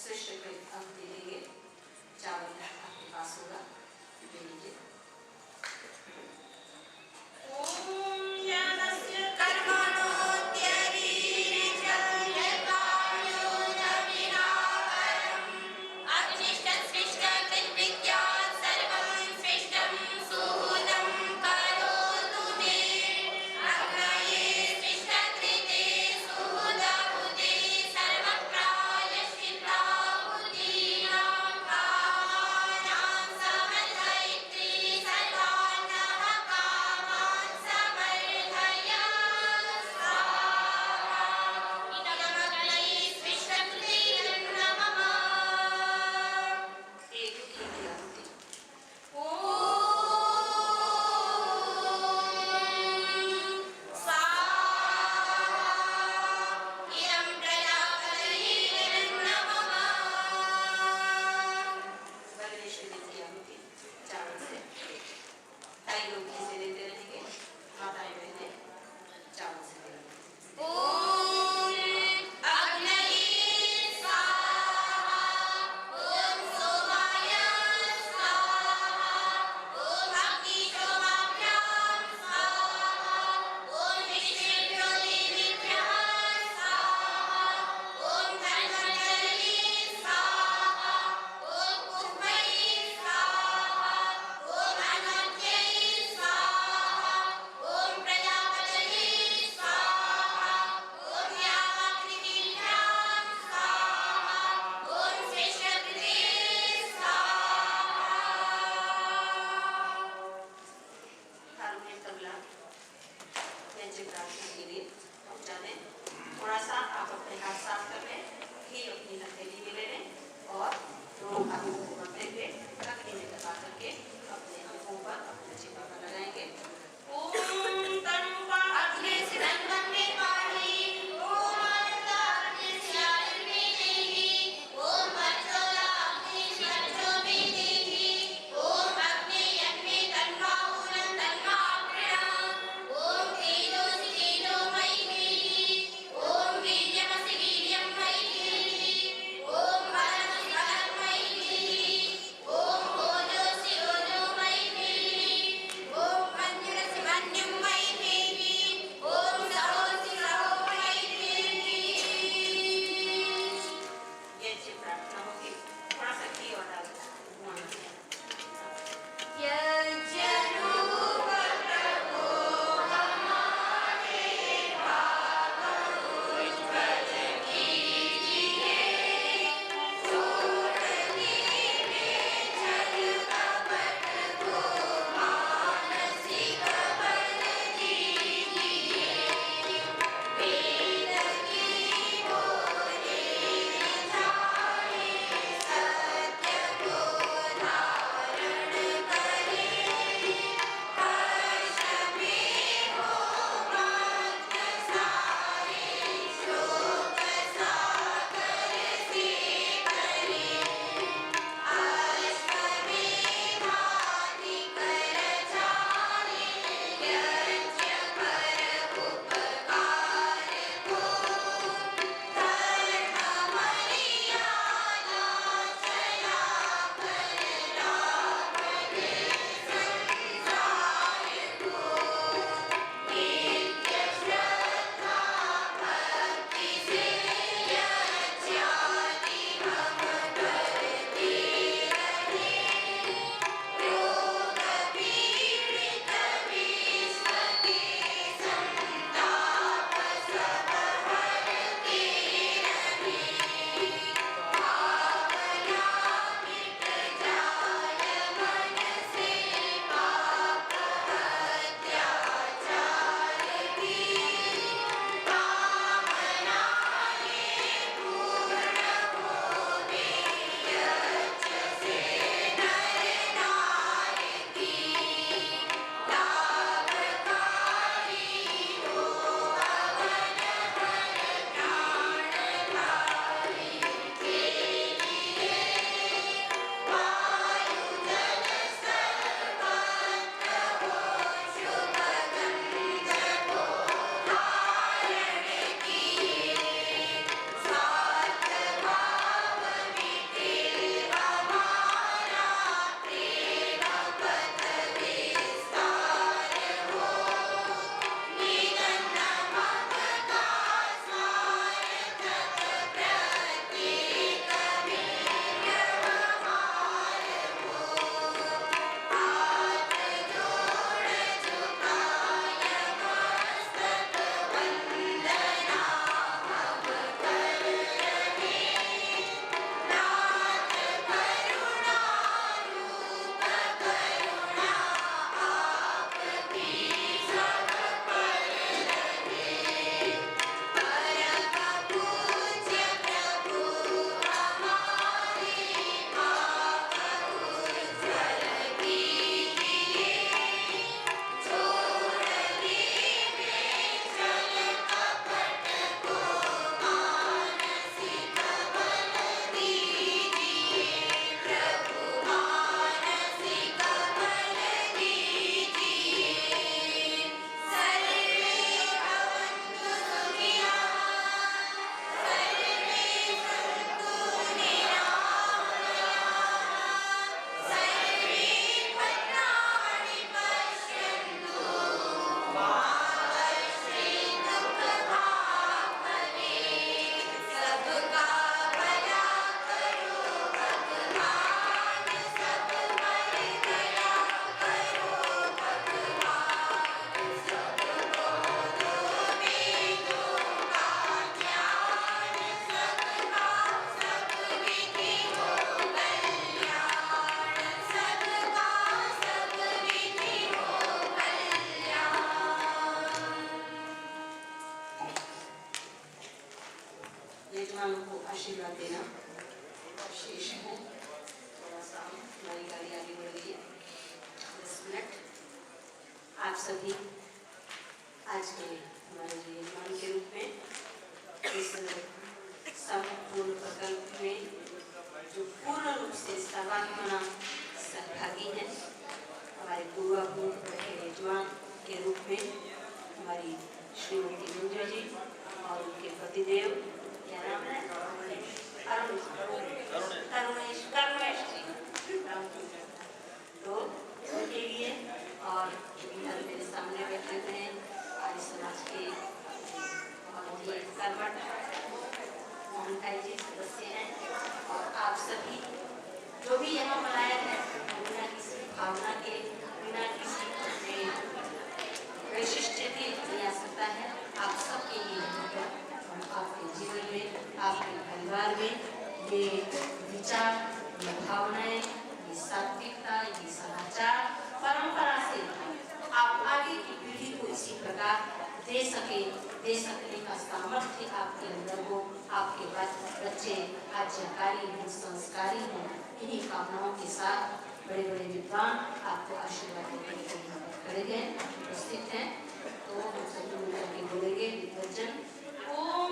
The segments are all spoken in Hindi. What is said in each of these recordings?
श्रेष्ठ अंक मिलेंगे। चावल आपके पास होगा, ले लीजिए। थोड़ा सा आप अपने हाथ साफ कर लें, घी अपनी हथेली में ले लें और दोनों हाथों को अपने पे रखने में दबा करके अपने हाथों पर अपने चिपा पर लगाएंगे। ओम तंबा अग्नि सिरंगम में पानी, ओम आनंदा अग्नि सियाल में देही, ओम मर्जोला अग्नि मर्जो में देही, ओम अग्नि यज्ञ तन्वा उरन तन्वा प्रणा, ओम तेजो तेजो मई देही, ओम वीर्यमसि वीर्यं मई देही, ओम बलमसि बलं मई देही, ओम ओजोसि ओजो मई देही, शेष है, थोड़ा सा हमारी गाड़ी आगे बढ़ गई है 10 मिनट। आप सभी आज के हमारे यजमान के रूप में इस संपूर्ण प्रकल्प में जो पूर्ण रूप से सर्वात्मना सहभागी है, हमारे पूर्वाभूत यजमान के रूप में हमारी श्रीमती मंजू जी और उनके पतिदेव, क्या नाम है, करुणेश जी, तो उनके लिए और इधर मेरे सामने बैठे हुए हैं आर्य समाज के बहुत ही कर्मठ मोहन भाई जी सदस्य हैं, और आप सभी जो भी यहाँ मनाया है बिना किसी भावना के, बिना किसी विशिष्ट की सकता है, आप सबके लिए आपके जीवन में, आपके परिवार में ये विचार, ये भावनाएं, ये सात्विकता, ये सदाचार परंपरा से आप आगे की पीढ़ी को इसी प्रकार दे सकने का सामर्थ्य आपके अंदर हो। आपके बच्चे आज्ञाकारी हों, संस्कारी हों, इन्हीं कामनाओं के साथ बड़े बड़े विद्वान आपको आशीर्वाद देने के लिए खड़े हैं, उपस्थित हैं। तो हम सभी मिलकर के बोलेंगे विद्वजन ओम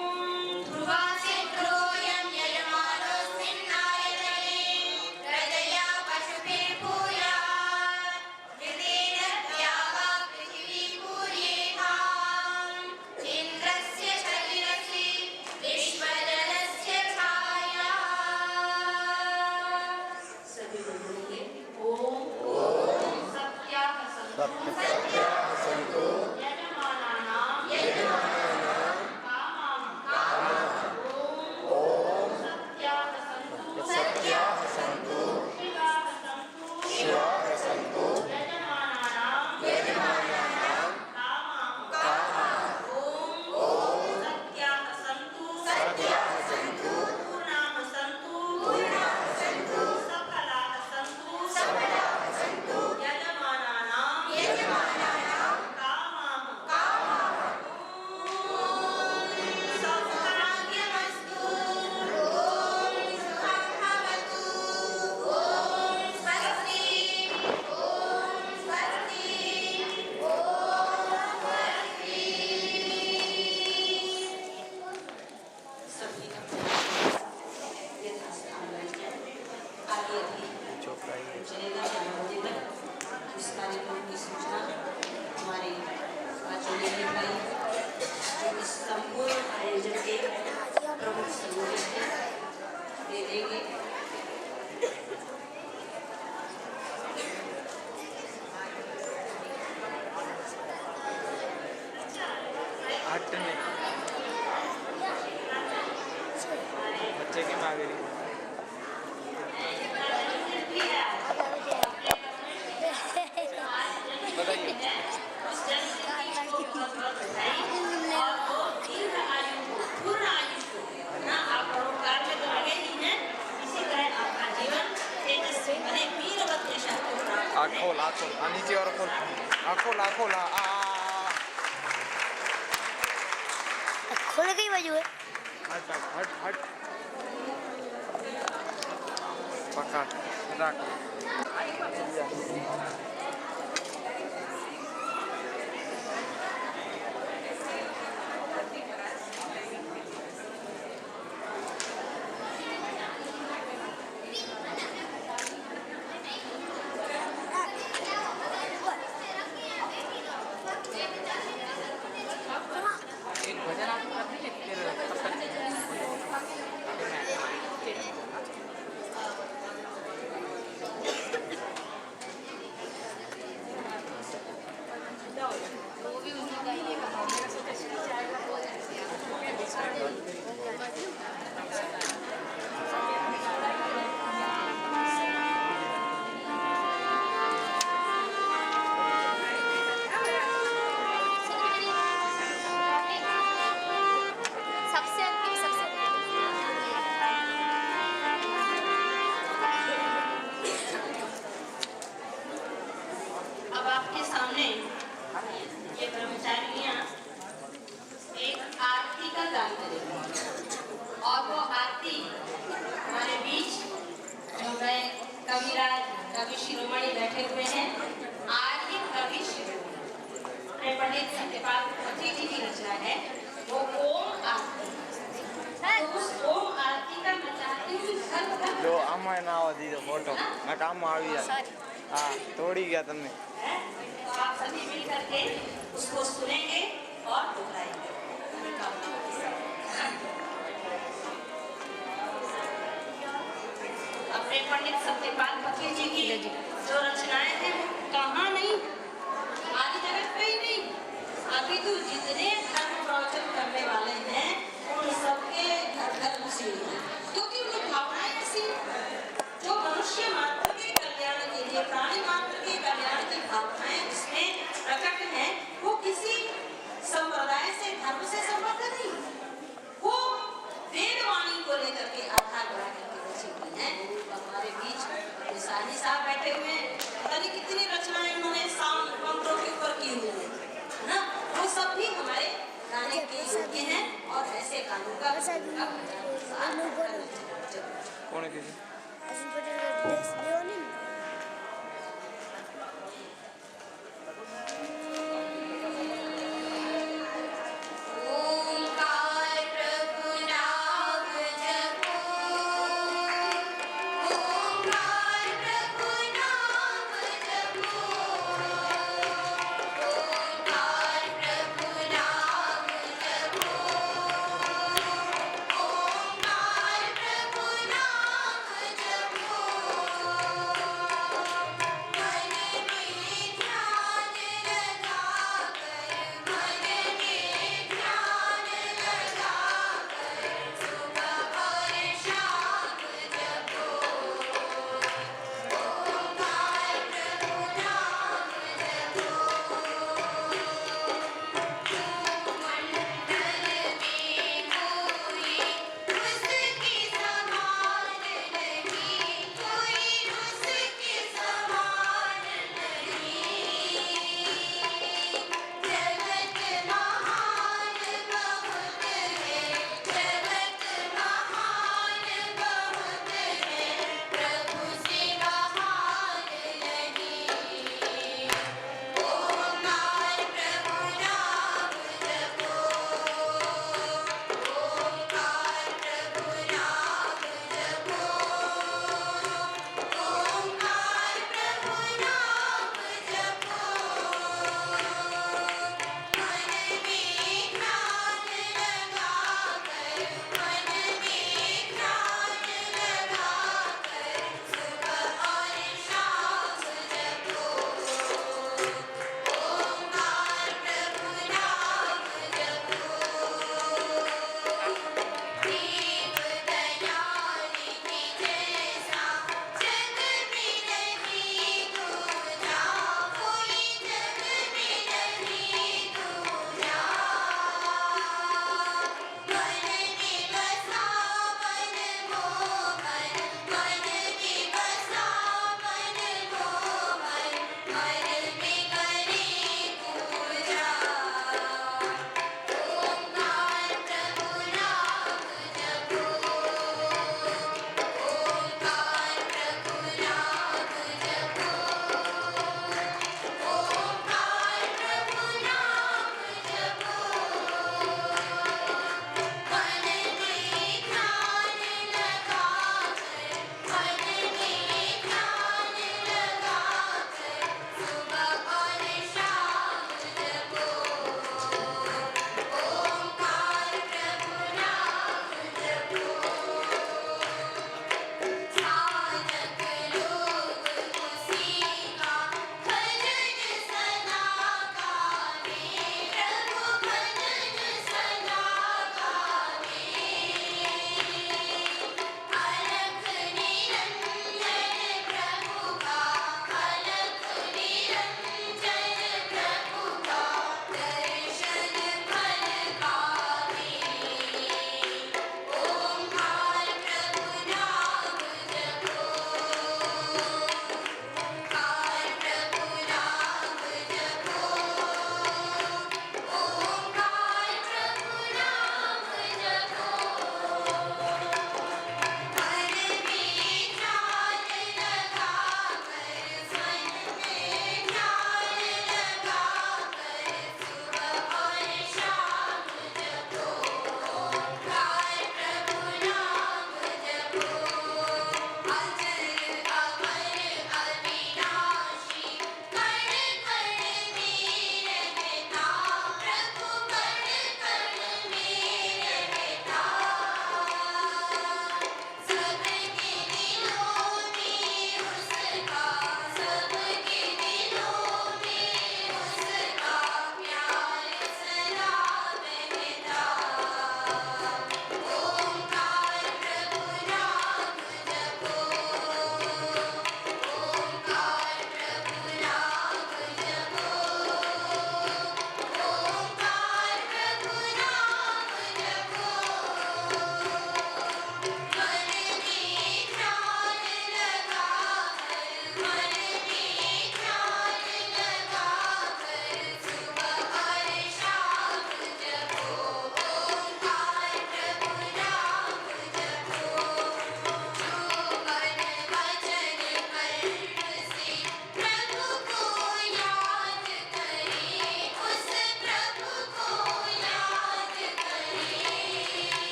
ध्रुवासे ध्रुवयं यजमानोऽस्मिन्नाय तये प्रजया पशुभिः भूयात् ऋतेन द्यावा पृथिवी पूर्येताम् इन्द्रस्य शरीरसि विश्वजनस्य छाया। सभी बोलेंगे ओम सत्याः सन्तु बच्चे की मांग रही खोल नीचे और खोल खोल खोल गई बाजू है। हट पकड़ रख। कवि शिरोमणि बैठे हुए हैं। आर्य कवि शिरोमणि अपने पंडित सत्यपाल मुखर्जी जी की रचना है वो ओम आरती। तो उस ओम आरती का मैं चाहती हूँ घर घर जो आमा ना आवा दीदो फोटो मैं काम में આવી જાય हाँ तोड़ी गया तुमने है, तो आप सभी मिल करके उसको सुनेंगे और दोहराएंगे। अपने पंडित सत्यपाल मुखर्जी जी की जो रचनाएं हैं वो कहाँ नहीं, आदि जगत पे ही नहीं, अभी तो जितने धर्म प्रवचन करने वाले हैं उन सबके घर घर घुसी हुई है, क्योंकि उनकी भावनाएं ऐसी जो मनुष्य मात्र के कल्याण के लिए, प्राणी मात्र के कल्याण की भावनाएं उसमें प्रकट हैं, वो किसी संप्रदाय से धर्म से संबद्ध नहीं, वो वेदवाणी को लेकर के आधार बना करके रची हुई है। हमारे बीच सानी साहब बैठे हुए हैं, पता नहीं कितनी रचनाएं उन्होंने साम मंत्रों के ऊपर की हुई है ना, वो सब भी हमारे गाने के योग्य हैं और ऐसे गानों का कौन है किसी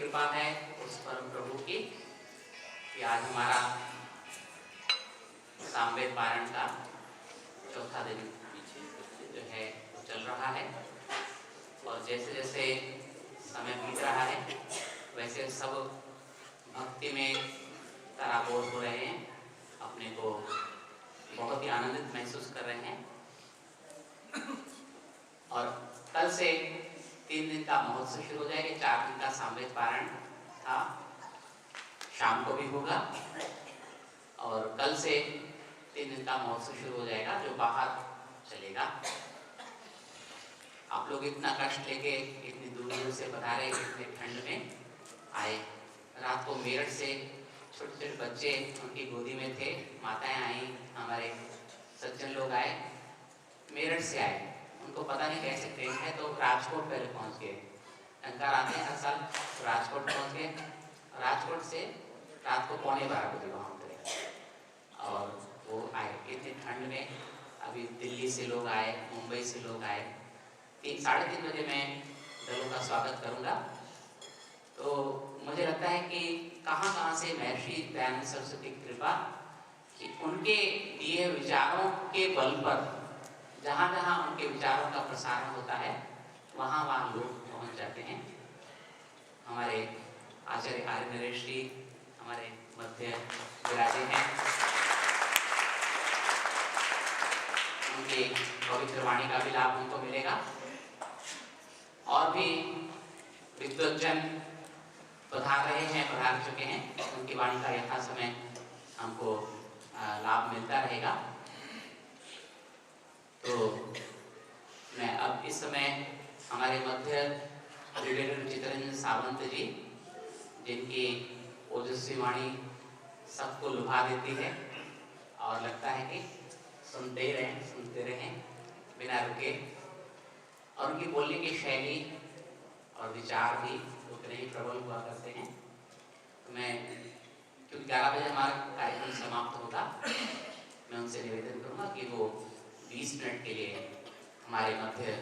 कृपा है उस परम प्रभु की कि आज हमारा सामवेद पारायण का चौथा दिन जो है वो चल रहा है। और जैसे जैसे समय बीत रहा है वैसे सब भक्ति में तराबोर हो रहे हैं, अपने को बहुत ही आनंदित महसूस कर रहे हैं। और कल से 3 दिन का महोत्सव शुरू हो जाएगा। 4 दिन का सामवेद पारायण था, शाम को भी होगा। और कल से 3 दिन का महोत्सव शुरू हो जाएगा जो बाहर चलेगा। आप लोग इतना कष्ट लेके इतनी दूर से पधारे, इतने ठंड में आए। रात को मेरठ से छोटे छोटे बच्चे उनकी गोदी में थे, माताएं आई, हमारे सज्जन लोग आए, मेरठ से आए। उनको पता नहीं कैसे ट्रेन है तो राजकोट पहले पहुंच गए। टंकार आते हैं हर साल, तो राजकोट पहुंच गए। राजकोट से रात को 11:15 बजे वहाँ उतरे और वो आए इतनी ठंड में। अभी दिल्ली से लोग आए, मुंबई से लोग आए। 3-3:30 बजे मैं दलों का स्वागत करूंगा। तो मुझे लगता है कि कहाँ से महर्षि दयानंद सरस्वती की कृपा कि उनके दिए विचारों के बल पर जहाँ जहाँ उनके विचारों का प्रसारण होता है वहाँ वहाँ लोग पहुँच जाते हैं। हमारे आचार्य आर्य नरेश जी हमारे मध्य विराजे हैं। उनकी पवित्र वाणी का भी लाभ उनको मिलेगा। और भी विद्वज्जन पधार रहे हैं, पधार चुके हैं। उनकी वाणी का यथा समय हमको लाभ मिलता रहेगा। तो मैं अब इस समय हमारे मध्य ब्रिगेडियर चित्तरंजन सावंत जी, जिनकी ओजस्वी वाणी सबको लुभा देती है और लगता है कि सुनते रहें बिना रुके। और उनकी बोलने की शैली और विचार भी उतने ही प्रबल हुआ करते हैं। तो मैं क्योंकि 11 बजे हमारा कार्यक्रम समाप्त होगा, मैं उनसे निवेदन करूँगा कि वो 20 मिनट के लिए हमारे मध्य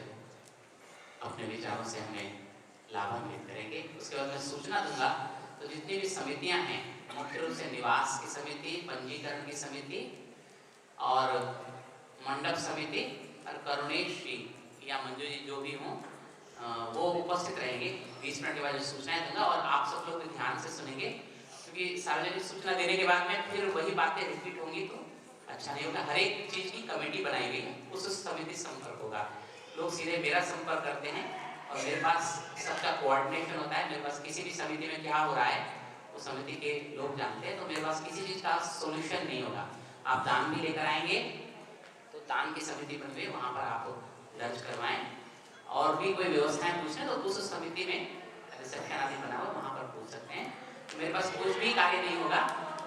अपने विचारों से हमें लाभान्वित करेंगे। उसके बाद मैं सूचना दूंगा। तो जितनी भी समितियां हैं, मुख्य रूप से निवास की समिति, पंजीकरण की समिति और मंडप समिति और करुणेश जी या मंजू जी जो भी हों वो उपस्थित रहेंगे। 20 मिनट के बाद सूचनाएं दूंगा और आप सब लोग ध्यान से सुनेंगे, क्योंकि सार्वजनिक सूचना देने के बाद में फिर वही बातें रिपीट होंगी तो अच्छा नहीं होगा। हर एक चीज की कमेटी बनाई गई है, उस समिति संपर्क होगा। लोग सीधे मेरा संपर्क करते हैं और मेरे पास सबका कोऑर्डिनेशन होता है। मेरे पास किसी भी समिति में क्या हो रहा है वो समिति के लोग जानते हैं। तो मेरे पास किसी चीज का सोल्यूशन नहीं होगा। आप दान भी लेकर आएंगे तो दान की समिति बन गई, वहां पर आप दर्ज करवाएं। और भी कोई व्यवस्थाएं पूछें तो उस समिति में रिसेप्शन आदि बना हुआ, वहां पर पूछ सकते हैं। तो मेरे पास कुछ भी कार्य नहीं होगा,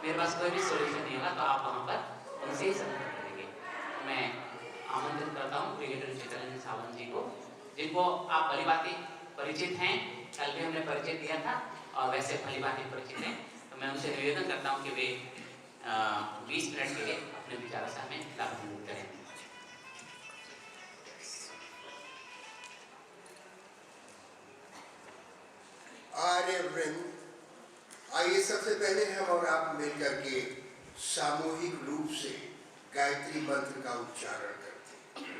मेरे पास कोई भी सोल्यूशन नहीं होगा, तो आप वहां पर उनसे ही संपर्क करेंगे। तो मैं आमंत्रित करता हूँ ब्रिगेडियर चित्तरंजन सावंत जी को, जिनको आप भलीभांति परिचित हैं। कल भी हमने परिचय दिया था और वैसे भलीभांति परिचित हैं। तो मैं उनसे निवेदन करता हूँ कि वे 20 मिनट के लिए अपने विचारों से हमें लाभान्वित करें। आर्यवृंद, आइए सबसे पहले हम और आप मिलकर के सामूहिक रूप से गायत्री मंत्र का उच्चारण करते हैं।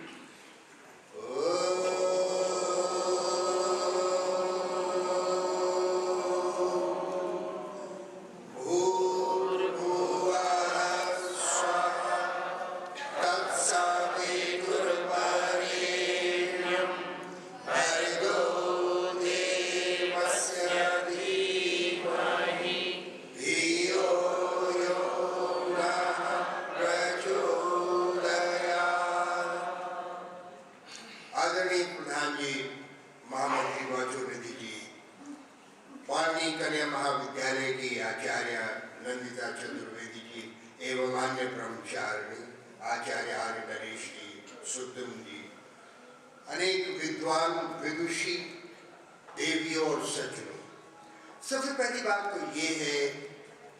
सबसे पहली बात तो ये है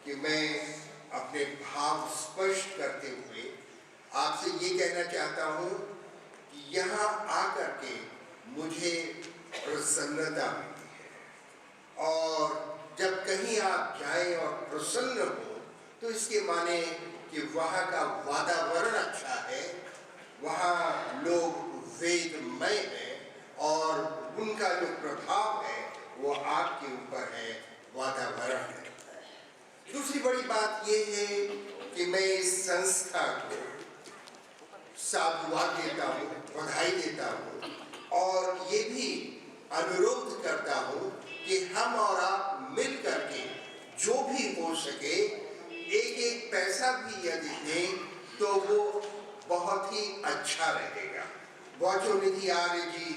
कि मैं अपने भाव स्पष्ट करते हुए आपसे ये कहना चाहता हूँ कि यहाँ आकर के मुझे प्रसन्नता मिली है और जब कहीं आप जाएं और प्रसन्न हो तो इसके माने कि वहाँ का वातावरण अच्छा है, वहाँ लोग वेदमय हैं और उनका जो प्रभाव है वो आपके ऊपर है, वातावरण है। दूसरी बड़ी बात ये है कि मैं इस संस्था को साधुवाद देता हूँ, बधाई देता हूँ और ये भी अनुरोध करता हूँ कि हम और आप मिल करके जो भी हो सके एक एक पैसा भी यदि दें तो वो बहुत ही अच्छा रहेगा। वाचोनिधि आर्य जी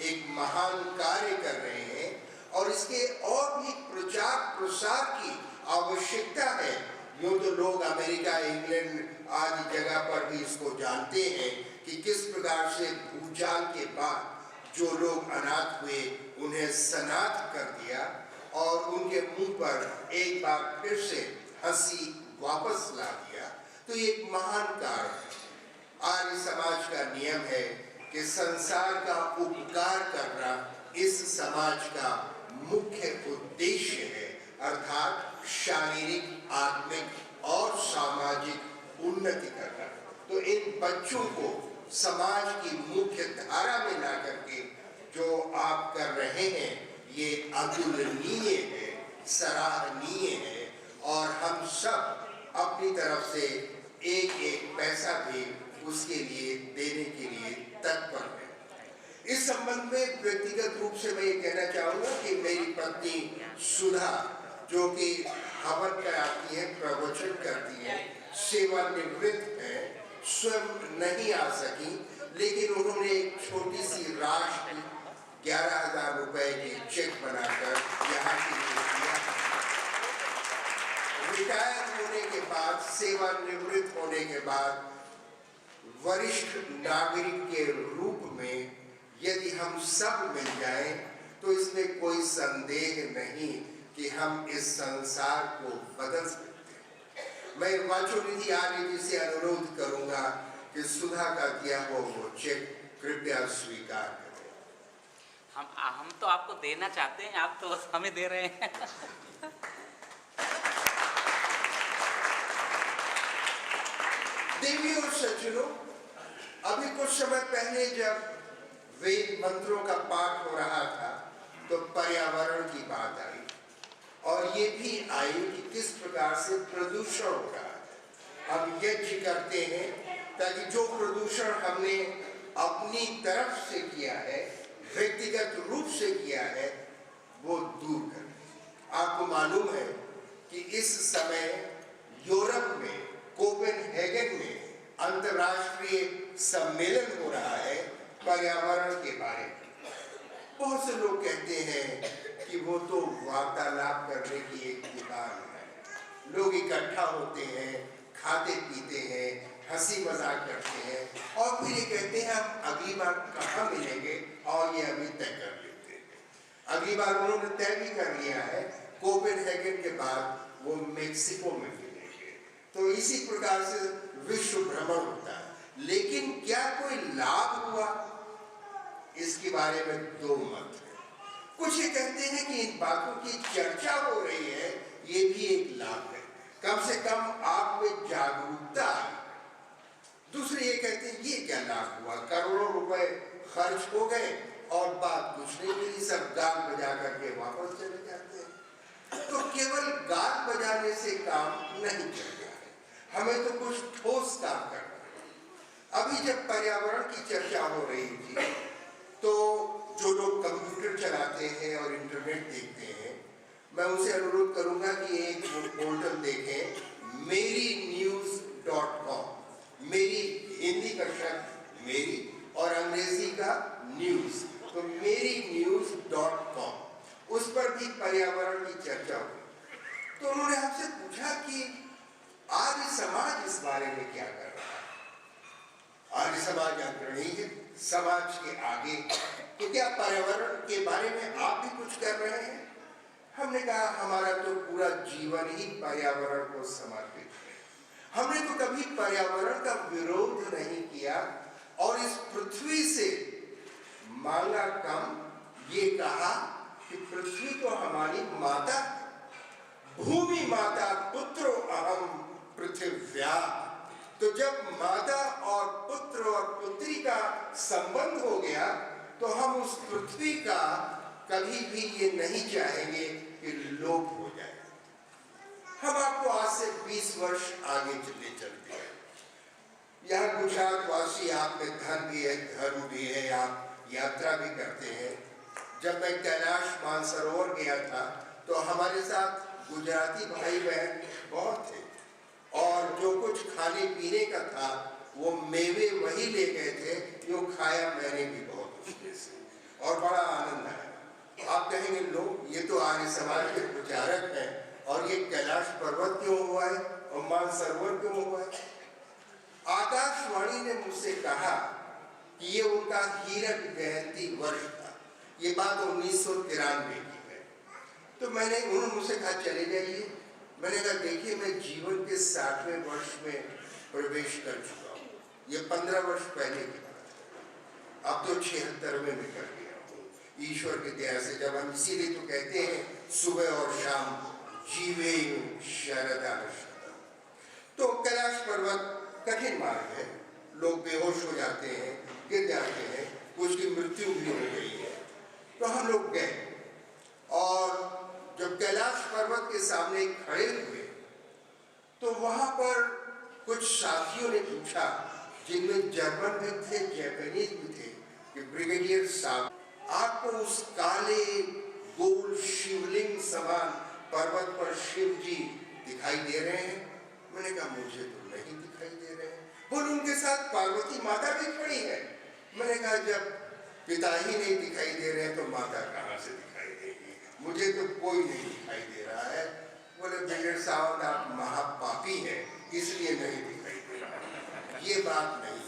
एक महान कार्य कर रहे हैं और इसके और भी प्रचार प्रसार की आवश्यकता है। यूँ तो लोग अमेरिका, इंग्लैंड आदि जगह पर भी इसको जानते हैं कि किस प्रकार से भूचाल के बाद जो लोग अनाथ हुए उन्हें सनाथ कर दिया और उनके मुंह पर एक बार फिर से हंसी वापस ला दिया। तो ये एक महान कार्य है। आर्य समाज का नियम है कि संसार का उपकार करना इस समाज का मुख्य उद्देश्य है, अर्थात शारीरिक, आत्मिक और सामाजिक उन्नति करना। तो इन बच्चों को समाज की मुख्य धारा में ला करके जो आप कर रहे हैं ये अतुलनीय है, सराहनीय है और हम सब अपनी तरफ से एक एक पैसा भी उसके लिए देने के लिए तत्पर हैं। इस संबंध में व्यक्तिगत रूप से मैं ये कहना चाहूँगा कि मेरी पत्नी सुधा जो कि हवन कराती है, प्रवचन करती है, सेवानिवृत्त है, स्वयं नहीं आ सकी, लेकिन उन्होंने एक छोटी सी राशि 11,000 रुपए की चेक बनाकर यहाँ के लिए दिया। रिटायर होने के बाद, सेवानिवृत्त होने के बाद वरिष्ठ नागरिक के रूप में यदि हम सब मिल जाएं तो इसमें कोई संदेह नहीं कि हम इस संसार को बदल सकते हैं। मैं वाचोनिधि आर्य जी से अनुरोध करूंगा कि सुधा का दिया हुआ वो चेक कृपया स्वीकार करें। हम तो आपको देना चाहते हैं, आप तो हमें दे रहे हैं। देवियों और सज्जनों, अभी कुछ समय पहले जब वेद मंत्रों का पाठ हो रहा था तो पर्यावरण की बात आई और ये भी आई कि किस प्रकार से प्रदूषण हो रहा है। हम यज्ञ करते हैं ताकि जो प्रदूषण हमने अपनी तरफ से किया है, व्यक्तिगत रूप से किया है, वो दूर करें। आपको मालूम है कि इस समय यूरोप में कोपेनहेगन में अंतर्राष्ट्रीय सम्मेलन हो रहा है पर्यावरण के बारे में। बहुत से लोग कहते हैं कि वो तो वार्तालाप करने की एक दुकान है, लोग इकट्ठा होते हैं, खाते पीते हैं, हंसी मजाक करते हैं और फिर ये कहते हैं हम अगली बार कहाँ मिलेंगे और ये अभी तय कर लेते हैं। अगली बार उन्होंने तय भी कर लिया है, कोपेनहेगन के बाद वो मेक्सिको में मिलेंगे। तो इसी प्रकार से विश्व भ्रमण होता है, लेकिन क्या कोई लाभ हुआ, इसके बारे में दो मत है। कुछ ये कहते हैं कि इन बातों की चर्चा हो रही है, ये भी एक लाभ है, कम से कम आप में जागरूकता आई। दूसरे ये कहते हैं ये क्या लाभ हुआ, करोड़ों रुपए खर्च हो गए और बात कुछ नहीं मिली, सब गाल बजा करके वापस चले जाते हैं। तो केवल गाल बजाने से काम नहीं चलता है, हमें तो कुछ ठोस काम करना है। अभी जब पर्यावरण की चर्चा हो रही थी तो जो लोग कंप्यूटर चलाते हैं और इंटरनेट देखते हैं, मैं उनसे अनुरोध करूंगा कि एक पोर्टल देखें, मेरीन्यूज.com। मेरी हिंदी का शब्द मेरी और अंग्रेजी का न्यूज, तो मेरीन्यूज.com, उस पर भी पर्यावरण की चर्चा हुई। तो उन्होंने हमसे पूछा कि आर्य समाज इस बारे में क्या कर रहा है। आर्य समाज अग्रणी है, समाज के आगे, तो क्या पर्यावरण के बारे में आप भी कुछ कर रहे हैं? हमने कहा हमारा तो पूरा जीवन ही पर्यावरण को समर्पित है। हमने तो कभी पर्यावरण का विरोध नहीं किया और इस पृथ्वी से मांगा कम, ये कहा कि पृथ्वी तो हमारी माता, भूमि माता पुत्रो अहम पृथिव्या। तो जब माता और पुत्र और पुत्री का संबंध हो गया तो हम उस पृथ्वी का कभी भी ये नहीं चाहेंगे कि लोप हो जाए। हम आपको आज से 20 वर्ष आगे चले चलते हैं। यहाँ गुजरात वासी, आप में धन भी है, धर्म भी है, आप यात्रा भी करते हैं। जब मैं कैलाश मानसरोवर गया था तो हमारे साथ गुजराती भाई बहन बहुत थे और जो कुछ खाने पीने का था वो मेवे वही ले गए थे जो खाया मैंने भी बहुत उसमें से, और बड़ा आनंद आया। आप कहेंगे लोग ये तो आर्य समाज के प्रचारक हैं और ये कैलाश पर्वत क्यों हुआ है और मानसरोवर क्यों हुआ है? आकाशवाणी ने मुझसे कहा कि ये उनका हीरक जयंती वर्ष था। ये बात 1993 की है। तो उन्होंने मुझसे कहा चले जाइए। मैंने कहा देखिए मैं जीवन के 60वें वर्ष में प्रवेश कर चुका हूँ। ये 15 वर्ष पहले की बात है। अब तो 76वें में कर गया हूँ ईश्वर की दया से। जब हम इसीलिए तो कहते हैं सुबह और शाम जीवे शरदा। तो कैलाश पर्वत कठिन मार्ग है, लोग बेहोश हो जाते हैं, गिर जाते हैं, कुछ की मृत्यु भी हो गई है। तो हम लोग गए और जब कैलाश पर्वत के सामने खड़े हुए तो वहां पर कुछ साथियों ने पूछा, जिनमें जर्मन भी थे, जापानीज भी थे, कि ब्रिगेडियर साहब आपको उस काले गोल शिवलिंग समान पर्वत पर शिव जी दिखाई दे रहे हैं? मैंने कहा मुझे तो नहीं दिखाई दे रहे हैं। बोले उनके साथ पार्वती माता भी खड़ी है। मैंने कहा जब पिता ही नहीं दिखाई दे रहे हैं तो माता कहाँ से दिखाई देगी? मुझे तो कोई नहीं दिखाई दे रहा है। बोले ब्रिगेडियर साहब आप महापापी हैं इसलिए नहीं दिखाई दे रहा। ये बात नहीं,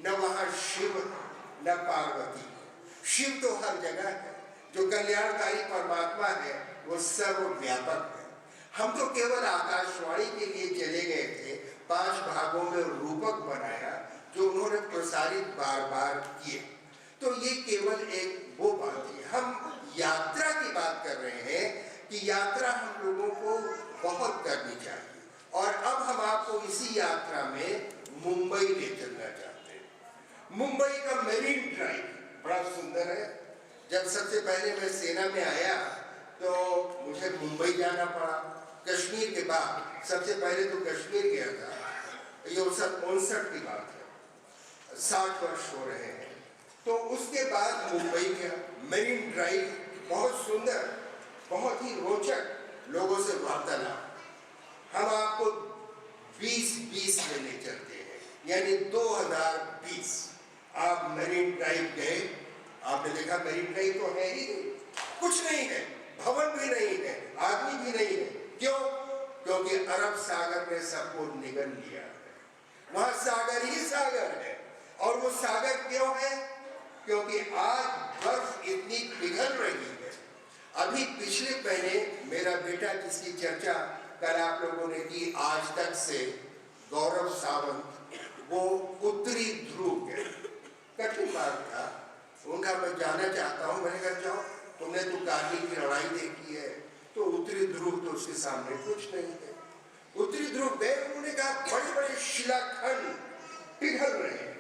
न वहाँ शिव न पार्वती। शिव तो हर जगह है, जो कल्याणकारी परमात्मा है वो सर्वव्यापक है। हम तो केवल आकाशवाणी के लिए चले गए थे, 5 भागों में रूपक बनाया जो उन्होंने प्रसारित बार बार किए। तो ये केवल एक वो बात है। हम यात्रा की बात कर रहे हैं कि यात्रा हम लोगों को बहुत करनी चाहिए और अब हम आपको इसी यात्रा में मुंबई ले चलना चाहते हैं। मुंबई का मेरीन ड्राइव बड़ा सुंदर है। जब सबसे पहले मैं सेना में आया तो मुझे मुंबई जाना पड़ा। कश्मीर के बाद सबसे पहले तो कश्मीर गया था। ये 59 की बात है, 60 वर्ष हो रहे हैं। तो उसके बाद मुंबई गया। मेरीन ड्राइव बहुत सुंदर, बहुत ही रोचक, लोगों से वार्तालाप। हम आपको 2020 में ले चलते हैं, यानी 2020। आप मेरीन ड्राइव गए, आपने देखा मेरीन ड्राइव तो है ही नहीं, कुछ नहीं है, भवन भी नहीं है, आदमी भी नहीं है। क्यों? क्योंकि अरब सागर ने सबको निगल लिया है। वहां सागर ही सागर है। और वो सागर क्यों है? क्योंकि आज बर्फ इतनी पिघल रही है। अभी पिछले महीने मेरा बेटा, जिसकी चर्चा कल आप लोगों ने की आज तक से, गौरव सावंत, वो उत्तरी ध्रुव गए। कठिन मार्ग था उनका, मैं जाना चाहता हूँ। मैंने कहा जाओ, तुमने तो कारगिल की लड़ाई देखी है, तो उत्तरी ध्रुव तो उसके सामने कुछ नहीं है। उत्तरी ध्रुव गए, उन्होंने कहा बड़े बड़े शिलाखंड पिघल रहे हैं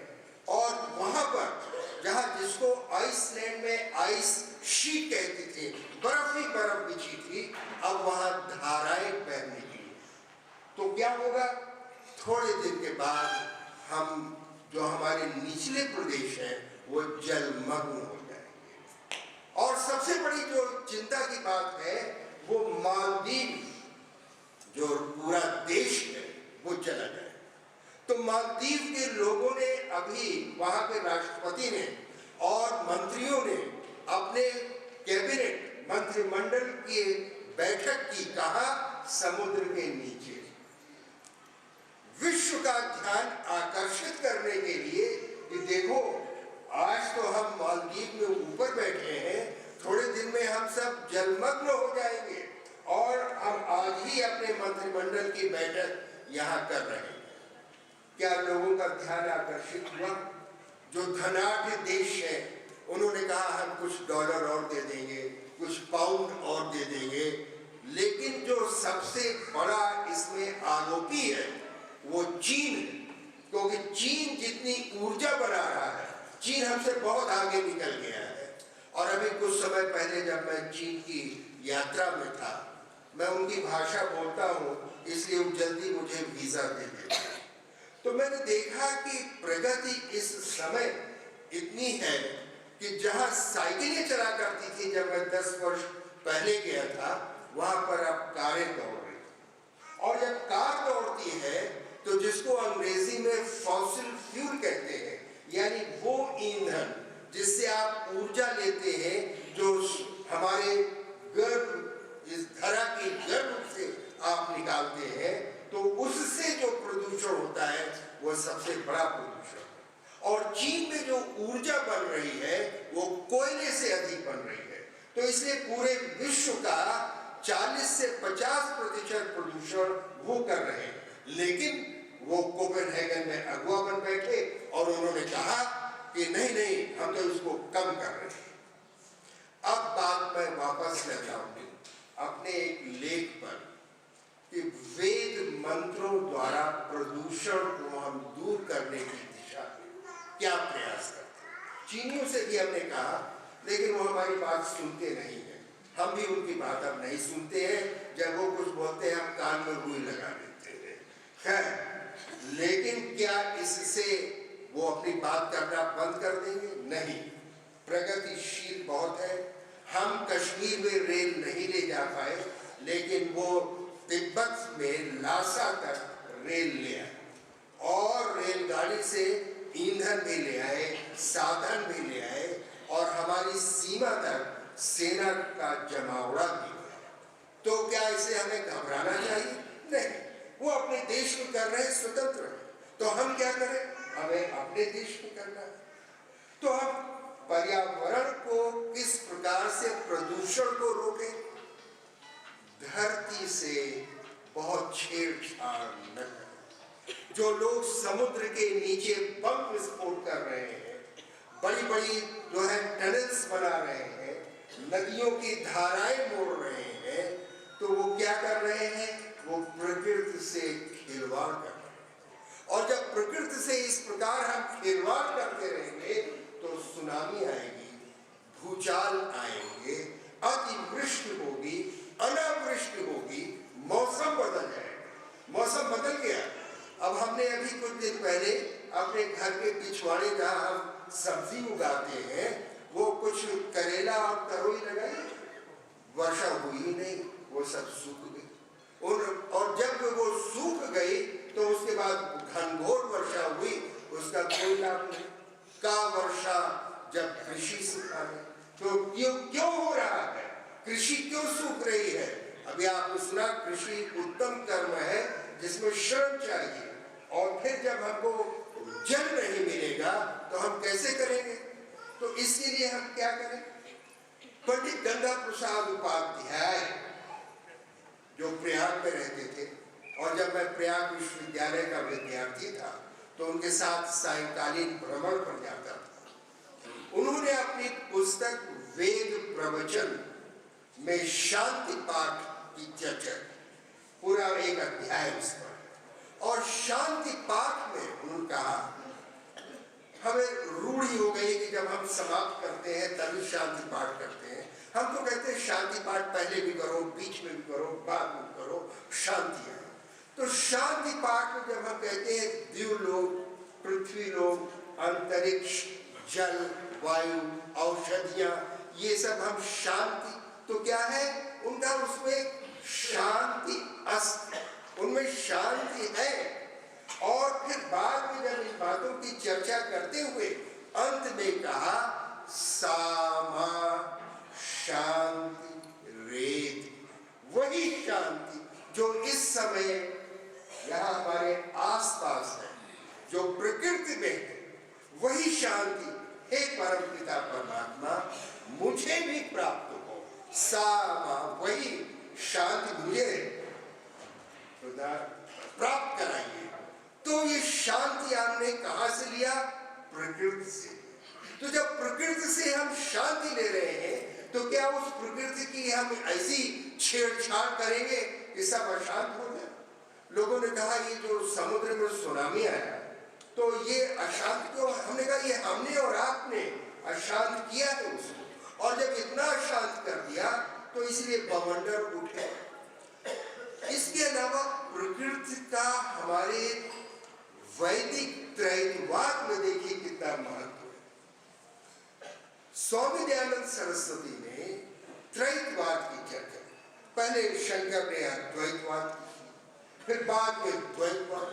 और वहां पर जहां जिसको आइसलैंड में आइस शीट कहते थे, बर्फ ही बर्फ बिछी थी, अब वहां धाराएं बहने लगी। तो क्या होगा? थोड़े दिन के बाद हम जो हमारे निचले प्रदेश हैं वो जलमग्न हो जाएंगे। और सबसे बड़ी जो चिंता की बात है वो मालदीव, जो पूरा देश है, वो चला जाए। तो मालदीव के लोगों ने अभी, वहां के राष्ट्रपति ने और मंत्रियों ने अपने कैबिनेट मंत्रिमंडल की बैठक की, कहा समुद्र के नीचे। विश्व का ध्यान आकर्षित करने के लिए कि देखो आज तो हम मालदीव में ऊपर बैठे हैं, थोड़े दिन में हम सब जलमग्न हो जाएंगे और हम आज ही अपने मंत्रिमंडल की बैठक यहाँ कर रहे हैं। क्या लोगों का ध्यान आकर्षित हुआ? जो धनाढ्य देश है उन्होंने कहा हम कुछ डॉलर और दे देंगे, कुछ पाउंड और दे देंगे, लेकिन जो सबसे बड़ा इसमें आरोपी है वो चीन है, क्योंकि चीन जितनी ऊर्जा बना रहा है, चीन हमसे बहुत आगे निकल गया है। और अभी कुछ समय पहले जब मैं चीन की यात्रा में था, मैं उनकी भाषा बोलता हूँ, इसलिए वो जल्दी मुझे वीजा दे देते हैं। तो मैंने देखा कि प्रगति इस समय इतनी है कि जहाँ साइकिलें चला करती थी जब मैं 10 वर्ष पहले गया था, वहां पर अब कारें दौड़ रही, और जब कार दौड़ती है तो जिसको अंग्रेजी में फॉसिल फ्यूल कहते हैं, यानी वो ईंधन जिससे आप ऊर्जा लेते हैं, जो हमारे गर्भ, इस धरा की गर्भ से आप निकालते हैं, तो उससे जो प्रदूषण होता है वो सबसे बड़ा प्रदूषण है। और चीन में जो ऊर्जा बन रही है वो कोयले से अधिक बन रही है। तो इसलिए पूरे विश्व का 40 से 50% प्रदूषण वो कर रहे हैं। लेकिन वो कोपेनहेगन में अगुआ बन बैठे और उन्होंने कहा कि नहीं नहीं, हम तो इसको कम कर रहे हैं। अब बात मैं वापस ले जाऊंगी अपने एक लेख पर कि वेद मंत्रों द्वारा प्रदूषण को हम दूर करने की दिशा में क्या प्रयास करते हैं। चीनियों से भी हमने कहा, लेकिन वो हमारी बात सुनते नहीं है। हम भी उनकी बात अब नहीं सुनते हैं। जब वो कुछ बोलते हैं हम कान में रुई लगा देते हैं। खैर, लेकिन क्या इससे वो अपनी बात करना बंद कर देंगे? नहीं, प्रगतिशील बहुत है। हम कश्मीर में रेल नहीं ले जा पाए, लेकिन वो तिब्बत में लासा तक रेल ले आए, और रेलगाड़ी से ईंधन भी ले आए, साधन भी ले आए, और हमारी सीमा तक सेना का जमावड़ा भी है। तो क्या इसे हमें घबराना चाहिए? नहीं, वो अपने देश में कर रहे हैं, स्वतंत्र है। तो हम क्या करें? हमें अपने देश में करना है। तो हम पर्यावरण को किस प्रकार से प्रदूषण को रोकें? धरती से बहुत छेड़छाड़ न करें। जो लोग समुद्र के नीचे बम विस्फोट कर रहे हैं, बड़ी बड़ी जो है टनल्स बना रहे हैं, नदियों की धाराएं मोड़ रहे हैं, तो वो क्या कर रहे हैं? वो प्रकृति से खिलवाड़ कर रहे हैं। और जब प्रकृति से इस प्रकार हम खिलवाड़ करते रहेंगे तो सुनामी आएगी, भूचाल आएंगे, अतिवृष्टि होगी, अनावृष्टि होगी, मौसम बदल जाएगा। मौसम बदल गया। अब हमने अभी कुछ दिन पहले अपने घर के पिछवाड़े जहाँ हम सब्जी उगाते हैं, वो कुछ करेला और तरोई लगाई, वर्षा हुई ही नहीं, वो सब सूख गई। और जब वो सूख गई तो उसके बाद घनघोर वर्षा हुई, उसका कोई लाभ नहीं। का वर्षा जब कृषि सूखा है, तो क्यों हो रहा है? कृषि क्यों सूख रही है? अभी आपने सुना, कृषि उत्तम कर्म है जिसमें श्रम चाहिए, और फिर जब हमको जल नहीं मिलेगा तो हम कैसे करेंगे? तो इसके लिए हम क्या करें? पंडित गंगा प्रसाद उपाध्याय जो प्रयाग में रहते थे, और जब मैं प्रयाग विश्वविद्यालय का विद्यार्थी था तो उनके साथ सायंकालीन भ्रमण पर जाता था। उन्होंने अपनी पुस्तक वेद प्रवचन में शांति पाठ की चर्चा, पूरा एक अध्याय उस पर, और शांति पाठ में उन्होंने कहा, हमें रूढ़ी हो गई कि जब हम समाप्त करते हैं तभी शांति पाठ करते हैं। हम तो कहते हैं शांति पाठ पहले भी करो, बीच में भी करो, बाद में करो, शांति आए। तो शांति पाठ में जब हम कहते हैं द्यूलोक, पृथ्वीलोक, अंतरिक्ष, जल, वायु, औषधियां, ये सब हम शांति, तो क्या है उनका? उसमें शांति अस्ति, उनमें शांति है। और फिर बाद में जब इन बातों की चर्चा करते हुए अंत में कहा, सामा शांति रेत, वही शांति जो इस समय यहाँ हमारे आसपास है, जो प्रकृति में है, वही शांति हे परमपिता परमात्मा मुझे भी प्राप्त हो। सामा, वही शांति मुझे प्राप्त कराइए। तो ये शांति आपने कहाँ से लिया? प्रकृति से। तो जब प्रकृति से हम शांति ले रहे हैं तो क्या उस प्रकृति की हम ऐसी छेड़छाड़ करेंगे कि सब अशांत हो जाए? लोगों ने कहा ये जो समुद्र में सुनामी आया तो ये अशांत क्यों? हमने कहा ये हमने और आपने अशांत किया है उसको, और जब इतना अशांत कर दिया तो इसलिए बवंडर उठे। इसके अलावा प्रकृति का हमारे वैदिक त्रैतवाद में देखिए कितना महत्व है। स्वामी दयानंद सरस्वती ने त्रैतवाद की चर्चा, पहले शंकर ने अद्वैतवाद, फिर बाद में द्वैतवाद,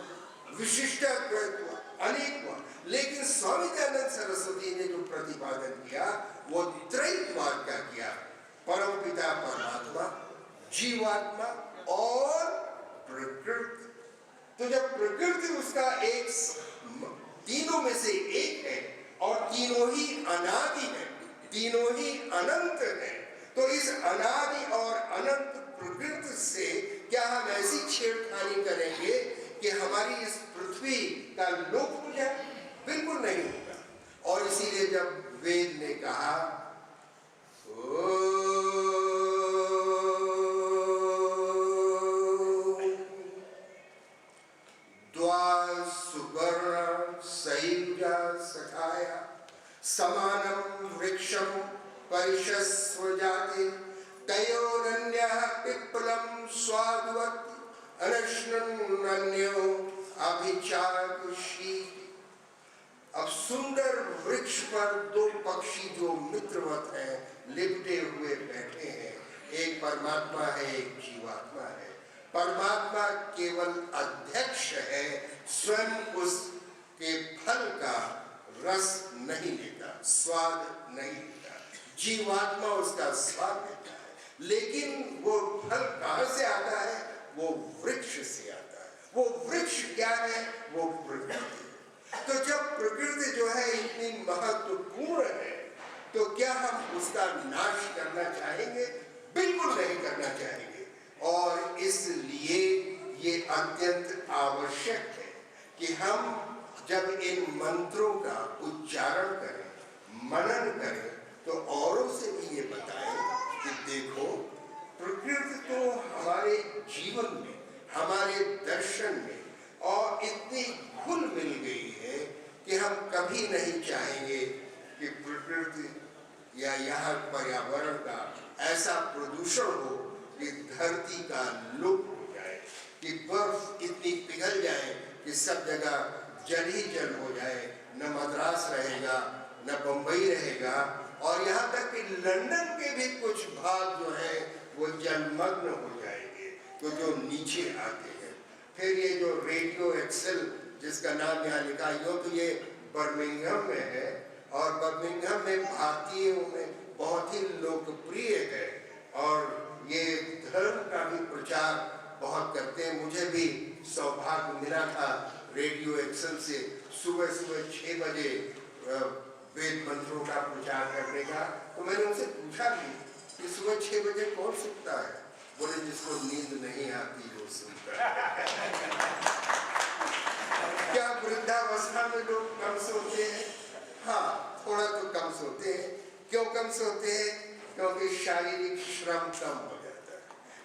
विशिष्टाद्वैतवाद, अनेकवाद, लेकिन स्वामी दयानंद सरस्वती ने जो प्रतिपादन किया वो त्रैतवाद का किया। परमपिता परमात्मा, जीवात्मा और प्रकृति। तो जब प्रकृति उसका एक, तीनों में से एक है और तीनों ही अनादि है, तीनों ही अनंत है, तो इस अनादि और अनंत प्रकृति से क्या हम ऐसी छेड़खानी करेंगे कि हमारी इस पृथ्वी का लोप हो जाए? बिल्कुल नहीं होगा। और इसीलिए जब वेद ने कहा समानम वृक्षम परिशस्व जाति तयोरन्यः पिप्पलम स्वादुवत् अनश्नन्यो अभिचाकुषी। अब सुंदर वृक्ष पर दो पक्षी जो मित्रवत हैं लिपटे हुए बैठे हैं, एक परमात्मा है एक जीवात्मा है। परमात्मा केवल अध्यक्ष है, स्वयं उसके फल का रस नहीं लेता, स्वाद नहीं लेता। जीवात्मा उसका स्वाद लेता है, लेकिन वो फल कहां से आता है? वो वृक्ष से आता है। वो वृक्ष क्या है? वो प्रकृति। तो जब प्रकृति जो है इतनी महत्वपूर्ण है तो क्या हम उसका नाश करना चाहेंगे? बिल्कुल नहीं करना चाहेंगे। और इसलिए ये अत्यंत आवश्यक है कि हम जब इन मंत्रों का उच्चारण करें, मनन करें, तो औरों से भी ये बताएं कि देखो प्रकृति तो हमारे जीवन में, हमारे दर्शन में और इतनी घुल मिल गई है कि हम कभी नहीं चाहेंगे कि प्रकृति या यहाँ पर्यावरण का ऐसा प्रदूषण हो कि धरती का लुप्त हो जाए, कि बर्फ इतनी पिघल जाए कि सब जगह जल ही जल हो जाए, न मद्रास रहेगा न बंबई रहेगा, और यहाँ तक कि लंदन के भी कुछ भाग जो है वो जलमग्न हो जाएंगे, तो जो नीचे आते हैं। फिर ये जो रेडियो एक्सेल जिसका नाम यहाँ लिखा, यो तो ये बर्मिंघम में है और बर्मिंघम में भारतीयों में बहुत ही लोकप्रिय है और ये धर्म का भी प्रचार बहुत करते हैं। मुझे भी सौभाग्य मिला था रेडियो एक्सेल से सुबह सुबह 6 बजे वेद मंत्रों का प्रचार करने का। तो मैंने उनसे पूछा भी कि सुबह 6 बजे कौन सुनता है? बोले जिसको नींद नहीं आती वो सुनता है। क्या वृद्धावस्था में लोग कम सोते हैं? हाँ, थोड़ा तो कम सोते हैं। क्यों कम सोते हैं? क्योंकि शारीरिक श्रम कम हो जाता है।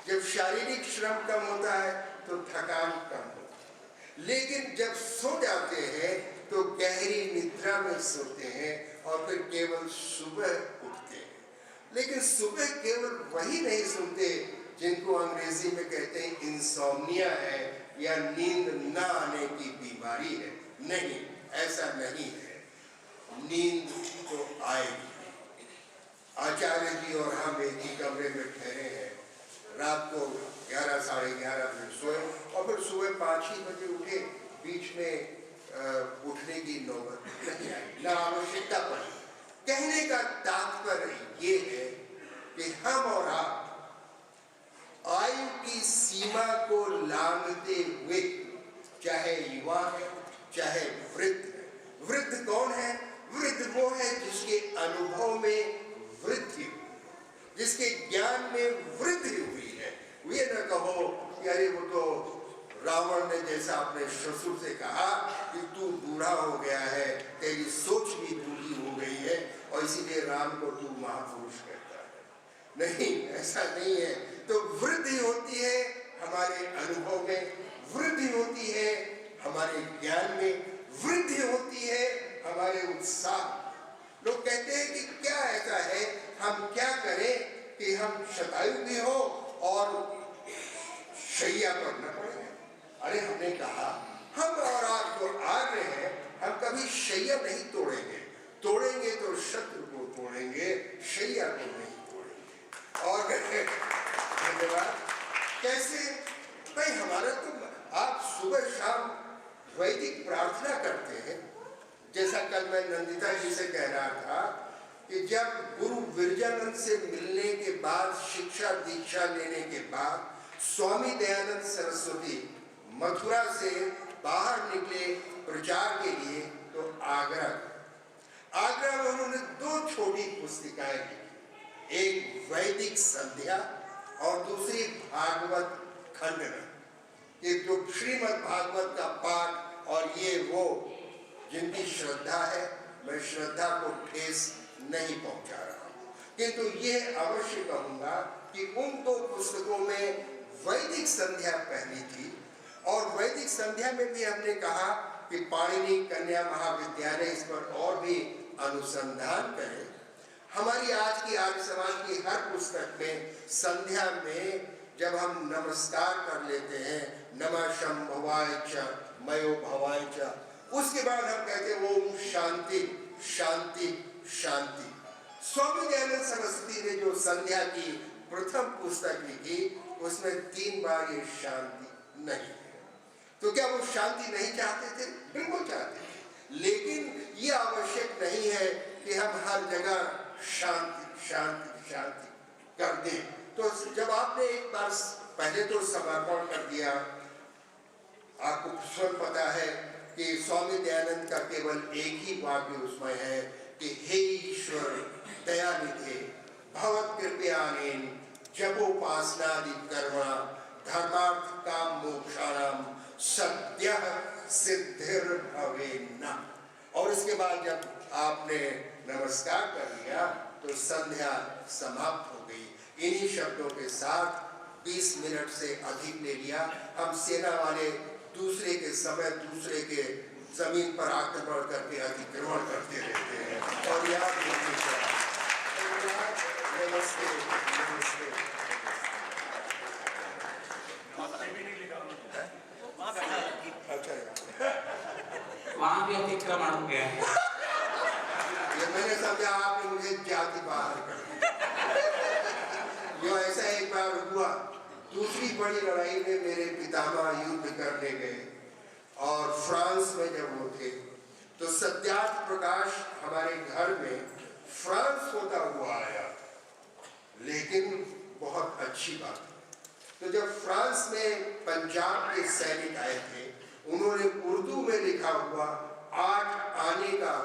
जब शारीरिक श्रम कम होता है तो थकान कम होती है। लेकिन जब सो जाते हैं तो गहरी निद्रा में सोते हैं और फिर केवल सुबह उठते हैं। लेकिन सुबह केवल वही नहीं सुनते जिनको अंग्रेजी में कहते हैं इंसोम्निया है या नींद न आने की बीमारी है। नहीं, ऐसा नहीं है। नींद तो आएगी। आचार्य जी और हम एक ही कमरे में ठहरे हैं। रात को 11 साढ़े 11 बजे सोए और फिर सुबह 5 ही बजे उठे। बीच में उठने की नौबत नहीं आई, न आवश्यकता पड़ी। कहने का तात्पर्य ये है कि हम और आप आयु की सीमा को लांघते हुए, चाहे युवा है चाहे वृद्ध है। वृद्ध कौन है? वृद्ध वो है जिसके अनुभव में वृद्धि, जिसके ज्ञान में वृद्धि हुई है। ये न कहो कि अरे वो तो रावण ने जैसा अपने ससुर से कहा कि तू बूढ़ा हो गया है, तेरी सोच भी बूढ़ी हो गई है, इसीलिए राम को तू महापुरुष कहता है। नहीं, ऐसा नहीं है। तो वृद्धि होती है हमारे अनुभव में, वृद्धि होती है हमारे ज्ञान में, वृद्धि होती है हमारे उत्साह। लोग कहते हैं कि क्या ऐसा है, हम क्या करें कि हम शतायु भी हो और शैया पर न पड़े। अरे हमने कहा हम और आप जो आर्य हैं, हम कभी शैया नहीं तोड़ेंगे, तोड़ेंगे तो शत्रु को तोड़ेंगे, शैया को नहीं तोड़ेंगे। और धन्यवाद। कैसे भाई, हमारा तो आप सुबह शाम वैदिक प्रार्थना करते हैं। जैसा कल मैं नंदिता जी से कह रहा था कि जब गुरु विरजानंद से मिलने के बाद, शिक्षा दीक्षा लेने के बाद स्वामी दयानंद सरस्वती मथुरा से बाहर निकले प्रचार के लिए, तो आगरा में उन्होंने 2 छोटी पुस्तिकाएं लिखी, एक वैदिक संध्या और दूसरी भागवत खंडन। ये जो श्रीमद् भागवत का पाठ, और ये वो जिनकी श्रद्धा है, मैं श्रद्धा को ठेस नहीं पहुंचा रहा हूं, किंतु ये अवश्य कहूंगा कि उन 2 पुस्तकों में वैदिक संध्या पहली थी। और वैदिक संध्या में भी हमने कहा कि पाणिनि कन्या महाविद्यालय इस पर और भी अनुसंधान करें। हमारी आज की आर्य समाज की हर पुस्तक में संध्या में जब हम नमस्कार कर लेते हैं, नमः शंभवाय च मयो भवाय च, उसके बाद हम कहते हैं ओम शांति शांति शांति। स्वामी दयानंद सरस्वती ने जो संध्या की प्रथम पुस्तक लिखी, उसमें 3 बार ये शांति नहीं है। तो क्या वो शांति नहीं चाहते थे? बिल्कुल चाहते थे, लेकिन ये आवश्यक नहीं है कि हम हर जगह शांति शांति शांति कर दें। तो जब आपने एक बार पहले तो समर्पण कर दिया, आपको स्वयं पता है कि स्वामी दयानंद का केवल एक ही वाक्य उसमें है कि हे ईश्वर दयानिधे भवत कृपयानेन जपोपासनादि कर्मणा धर्मार्थ काम मोक्षाणाम सद्यः सिद्धिर्भवेन्न। और इसके बाद जब आपने नमस्कार कर लिया तो संध्या समाप्त हो गई। इन्हीं शब्दों के साथ 20 मिनट से अधिक ले लिया। हम सेना वाले दूसरे के समय दूसरे के जमीन पर आक्रमण करके अतिक्रमण करते रहते हैं। और याद रखिएगा, नमस्ते नमस्ते। अच्छा, वहाँ भी अतिक्रमण हो गया है। ये मैंने समझा आपने मुझे जाति बाहर कर दी। जो ऐसा एक बार हुआ, दूसरी बड़ी लड़ाई में मेरे पितामह युद्ध करने गए और फ्रांस में जब वो थे तो सत्यार्थ प्रकाश हमारे घर में फ्रांस होता हुआ आया। लेकिन बहुत अच्छी बात, तो जब फ्रांस में पंजाब के सैनिक आए थे, उन्होंने उर्दू में लिखा हुआ 8 आने का,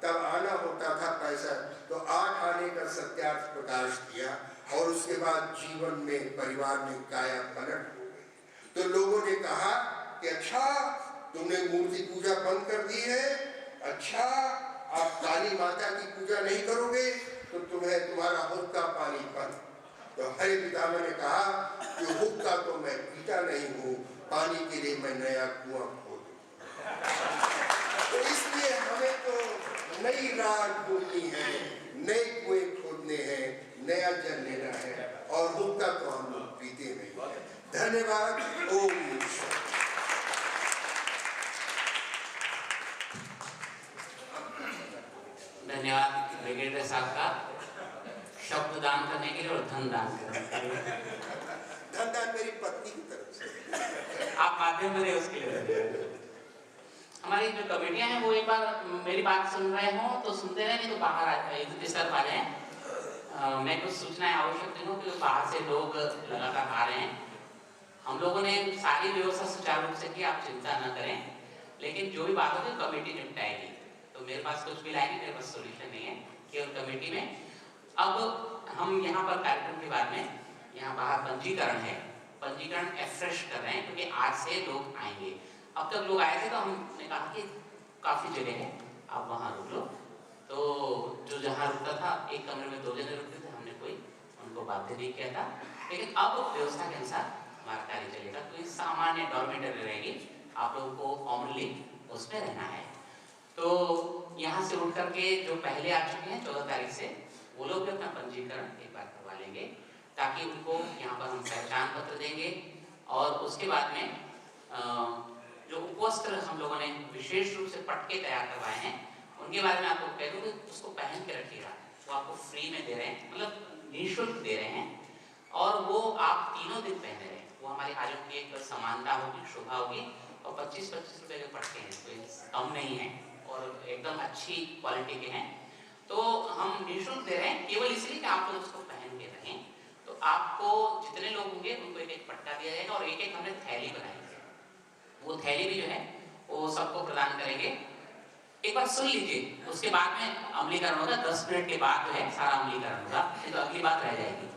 तब आना होता था पैसा, तो 8 आने का सत्यार्थ प्रकाश दिया। और उसके बाद जीवन में परिवार में काया पलट हो गई। तो लोगों ने कहा कि अच्छा तुमने मूर्ति पूजा बंद कर दी है, अच्छा आप काली माता की पूजा नहीं करोगे, तो तुम्हें तुम्हारा हुक्का पानी बंद। तो हरे पितामह ने कहा कि हुक्का तो मैं पीता नहीं हूँ, पानी के लिए मैं नया कुआं खोदूं। तो इसलिए हमें तो नई राह ढूंढनी है, नए कुएं खोदने हैं, नया जल लेना है, और हुक्का तो हम लोग पीते नहीं हैं। धन्यवाद। ओम धन्यवाद ब्रिगेडियर साहब का शब्द दान करने के लिए और धन दान करने के लिए। धन दान मेरी पत्नी की तरफ से, आप माध्यम बने उसके लिए। हमारी जो कमेटियां हैं वो एक बार मेरी बात सुन रहे हो तो सुनते रहे, नहीं तो बाहर आ जाए। मैं कुछ सूचनाएं आवश्यक दिनों कि बाहर से लोग लगातार आ रहे हैं। हम लोगों ने सारी व्यवस्था सुचारू रूप से की, आप चिंता न करें। लेकिन जो भी बात होगी कमेटी निपटाएगी। तो मेरे पास कुछ भी लाएंगे, मेरे पास सोल्यूशन नहीं है, केवल कमेटी में। अब हम यहाँ पर कार्यक्रम के बाद में यहाँ बाहर पंजीकरण है, पंजीकरण एफ्रेश कर रहे हैं क्योंकि आज से लोग आएंगे। अब तक लोग आए थे तो हमने कहा कि काफी जगह है, आप वहाँ रुक लो, तो जो जहाँ रुकता था, एक कमरे में 2 जने रुकते थे, हमने कोई उनको बाध्य नहीं किया था। लेकिन अब व्यवस्था के अनुसार हमारा कार्य चलेगा। तो ये सामान्य डॉर्मेटरी रहेगी, आप लोगों को कॉमनली उसमें रहना है। तो यहाँ से उठ करके जो पहले आ चुके हैं 14 तारीख से, वो लोग भी अपना पंजीकरण एक बार करवा लेंगे, ताकि उनको यहाँ पर हम पहचान पत्र देंगे। और उसके बाद में जो उपवस्त्र हम लोगों ने विशेष रूप से पटके तैयार करवाए हैं, उनके बारे में आपको कह दूँ कि उसको पहन के रखिएगा। वो आपको फ्री में दे रहे हैं, मतलब निःशुल्क दे रहे हैं, और वो आप 3 दिन पहने रहे। वो हमारे आयोग की एक समानता होगी, शोभा होगी। और 25-25 रुपए के पटके हैं, कोई कम नहीं है, और एकदम अच्छी क्वालिटी के हैं। तो हम निःशुल्क दे रहे हैं, केवल इसलिए कि आप लोग उसको पहन के रहें। तो आपको जितने लोग होंगे उनको एक एक पट्टा दिया जाएगा, और एक एक हमने थैली बनाई है। वो थैली भी जो है वो सबको प्रदान करेंगे। एक बार सुन लीजिए, उसके बाद में अमलीकरण होगा। 10 मिनट के बाद जो है सारा अमलीकरण होगा, तो अगली बात रह जाएगी।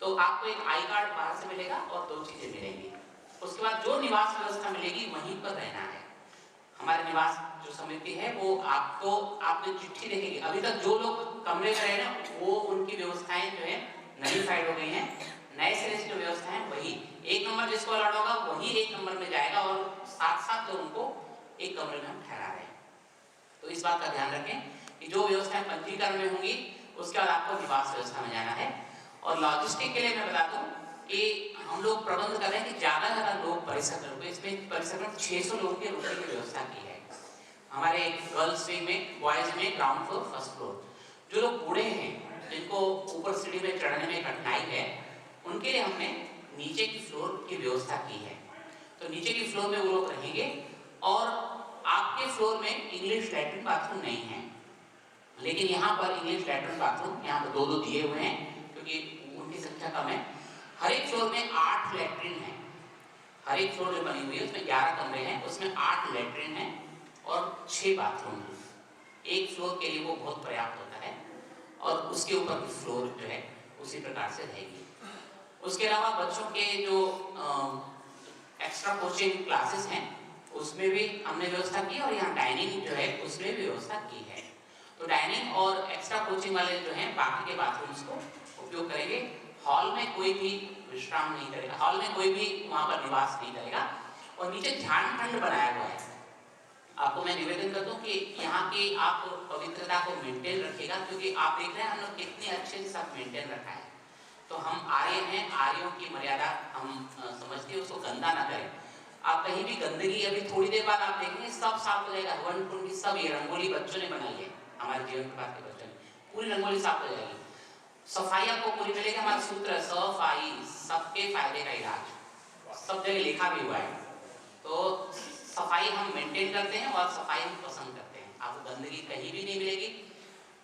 तो आपको एक आई कार्ड बाहर से मिलेगा और 2 चीजें मिलेंगी। उसके बाद जो निवास व्यवस्था मिलेगी वहीं पर रहना है। हमारे निवास जो समिति है वो आपने चिट्ठी देखेगी। अभी तक जो लोग कमरे में रहे ना, वो उनकी व्यवस्थाएं जो है नलीफाइड हो गई हैं। नए सिरे से जो व्यवस्था है वही 1 नंबर जिसको अलॉट होगा वही 1 नंबर में जाएगा, और 7-7 लोगों को एक कमरे में हम ठहरा रहे हैं। तो इस बात का ध्यान रखें कि जो व्यवस्थाएं पंजीकरण में होंगी, उसके बाद आपको निवास व्यवस्था में जाना है। और लॉजिस्टिक के लिए मैं बता दूं कि हम लोग प्रबंध कर रहे हैं कि ज्यादा से ज्यादा लोग परिसर में रुके। इसमें परिसर में 600 लोगों के रुकने की व्यवस्था की है। हमारे गर्ल्स विंग में, बॉयज में ग्राउंड फ्लोर, फर्स्ट फ्लोर। जो लोग बूढ़े हैं, जिनको ऊपर सीढ़ी में चढ़ने में कठिनाई है, उनके लिए हमने नीचे की फ्लोर की व्यवस्था की है। तो नीचे की फ्लोर में वो लोग रहेंगे, और आपके फ्लोर में इंग्लिश लैट्रिन बाथरूम नहीं है, लेकिन यहाँ पर इंग्लिश लैट्रिन बाथरूम यहाँ पर 2-2 दिए हुए हैं, क्योंकि उनकी संख्या कम है। हर एक फ्लोर में 8 लैट्रिन है। हर एक फ्लोर जो बनी हुई है उसमें 11 कमरे हैं, उसमें 8 लैट्रिन है और 6 बाथरूम है। एक फ्लोर के लिए वो बहुत पर्याप्त होता है, और उसके ऊपर की फ्लोर जो है उसी प्रकार से रहेगी। उसके अलावा बच्चों के जो एक्स्ट्रा कोचिंग क्लासेस हैं, उसमें भी हमने व्यवस्था की, और यहाँ डाइनिंग जो है उसमें भी व्यवस्था की है। तो डाइनिंग और एक्स्ट्रा कोचिंग वाले जो हैं बाकी के बाथरूम्स को उपयोग करेंगे। हॉल में कोई भी विश्राम नहीं करेगा, हॉल में कोई भी वहाँ पर निवास नहीं करेगा। और नीचे ध्यान खंड बनाया हुआ है। आपको मैं निवेदन कर दूं कि यहाँ की आप पवित्रता को मेंटेन रखिएगा, क्योंकि आप देख रहे हैं हम लोग कितने अच्छे से सब मेंटेन रखा है। तो हम आर्य हैं, आर्यों की मर्यादा हम समझते हैं, उसको गंदा ना करें। आप कहीं भी गंदगी, अभी थोड़ी देर बाद आप देखेंगे सब साफ हो जाएगा। हवन कुंड की सब ये रंगोली बच्चों ने बनाई है, हमारे जीवन के बाद के बच्चों ने, पूरी रंगोली साफ हो जाएगी। सफाई आपको पूरी मिलेगी। हमारा सूत्र सफाई सबके फायदे का इलाज, सब जगह लिखा भी हुआ है। तो सफाई हम मेंटेन करते हैं, और सफाई हम पसंद करते हैं। आपको गंदगी कहीं भी नहीं मिलेगी।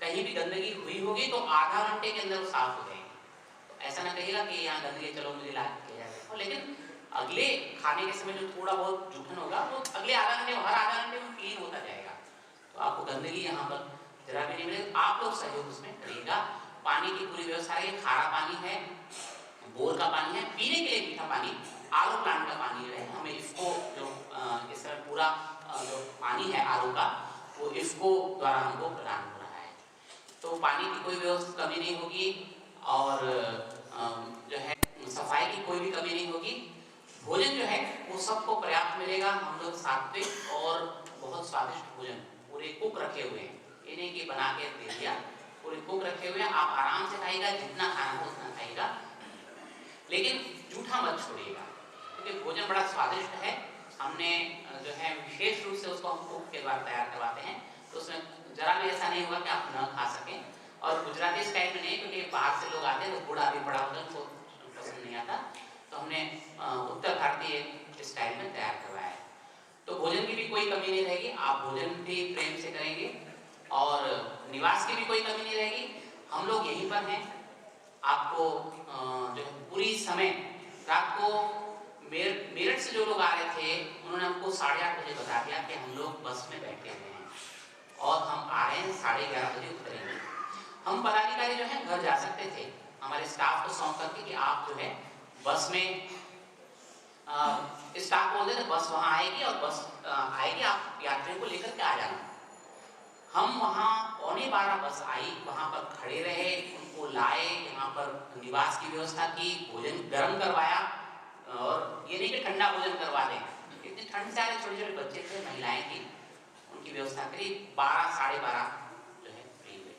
कहीं भी गंदगी हुई होगी तो आधा घंटे के अंदर वो साफ हो जाएगी। तो ऐसा ना कहिएगा कि यहाँ गंदगी, चलो मुझे ला के किया जाए। लेकिन अगले खाने के समय जो थोड़ा बहुत जूठन होगा वो अगले हर आधा घंटे में क्लीन होता जाएगा। तो आपको गंदगी यहाँ पर जरा भी नहीं मिलेगी। आप लोग सहयोग उसमें करिएगा। पानी की पूरी व्यवस्था है, खारा पानी है, बोर का पानी है, पीने के लिए मीठा पानी, आरओ प्लांट का पानी जो है हमें इसको जो इस समय पूरा जो पानी है आरओ का, वो इसको द्वारा हमको प्रदान हो रहा है। तो पानी की कोई व्यवस्था कमी नहीं होगी, और जो है सफाई की कोई भी कमी नहीं होगी। भोजन जो है वो सबको पर्याप्त मिलेगा। हम लोग सात्विक और बहुत स्वादिष्ट भोजन पूरे कुक रखे हुए हैं, ये नहीं कि बना के दे दिया, पूरे कुक रखे हुए हैं। आप आराम से खाइएगा, जितना खाना हो उतना खाइएगा, लेकिन जूठा मत छोड़िएगा, क्योंकि भोजन बड़ा स्वादिष्ट है। हमने जो है विशेष रूप से उसको हम कुक के द्वारा तैयार करवाते हैं, तो उसमें जरा भी ऐसा नहीं होगा कि आप न खा सकें। और गुजराती स्टाइल में नहीं, क्योंकि बाहर से लोग आते हैं तो बूढ़ा भी पड़ा होता है, उनको पसंद नहीं आता। तो हमने उत्तर भारतीय स्टाइल में तैयार करवाया है। तो भोजन की भी कोई कमी नहीं रहेगी। आप भोजन भी प्रेम से करेंगे, और निवास की भी कोई कमी नहीं रहेगी। हम लोग यहीं पर हैं। आपको जो है पूरी समय रात को मेरठ से जो लोग आ रहे थे, उन्होंने हमको 8:30 बजे बता दिया कि हम लोग बस में बैठे हुए हैं, और हम आ रहे हैं 11:30 बजे उतरेंगे। हम पदाधिकारी जो है घर जा सकते थे, हमारे स्टाफ को सौंप करके कि आप जो है बस में, स्टाफ बोल देते बस वहाँ आएगी और बस आएगी, आप यात्रियों को लेकर के आ जाना। हम वहाँ 11:15 बस आई, वहाँ पर खड़े रहे, उनको लाए, यहाँ पर निवास की व्यवस्था की, भोजन गर्म करवाया, और ये नहीं कि ठंडा भोजन करवा दें, इतनी ठंड से आ रहे छोटे छोटे बच्चे थे, महिलाएं थी, उनकी व्यवस्था करी। 12 साढ़े 12 जो है फ्री हुए।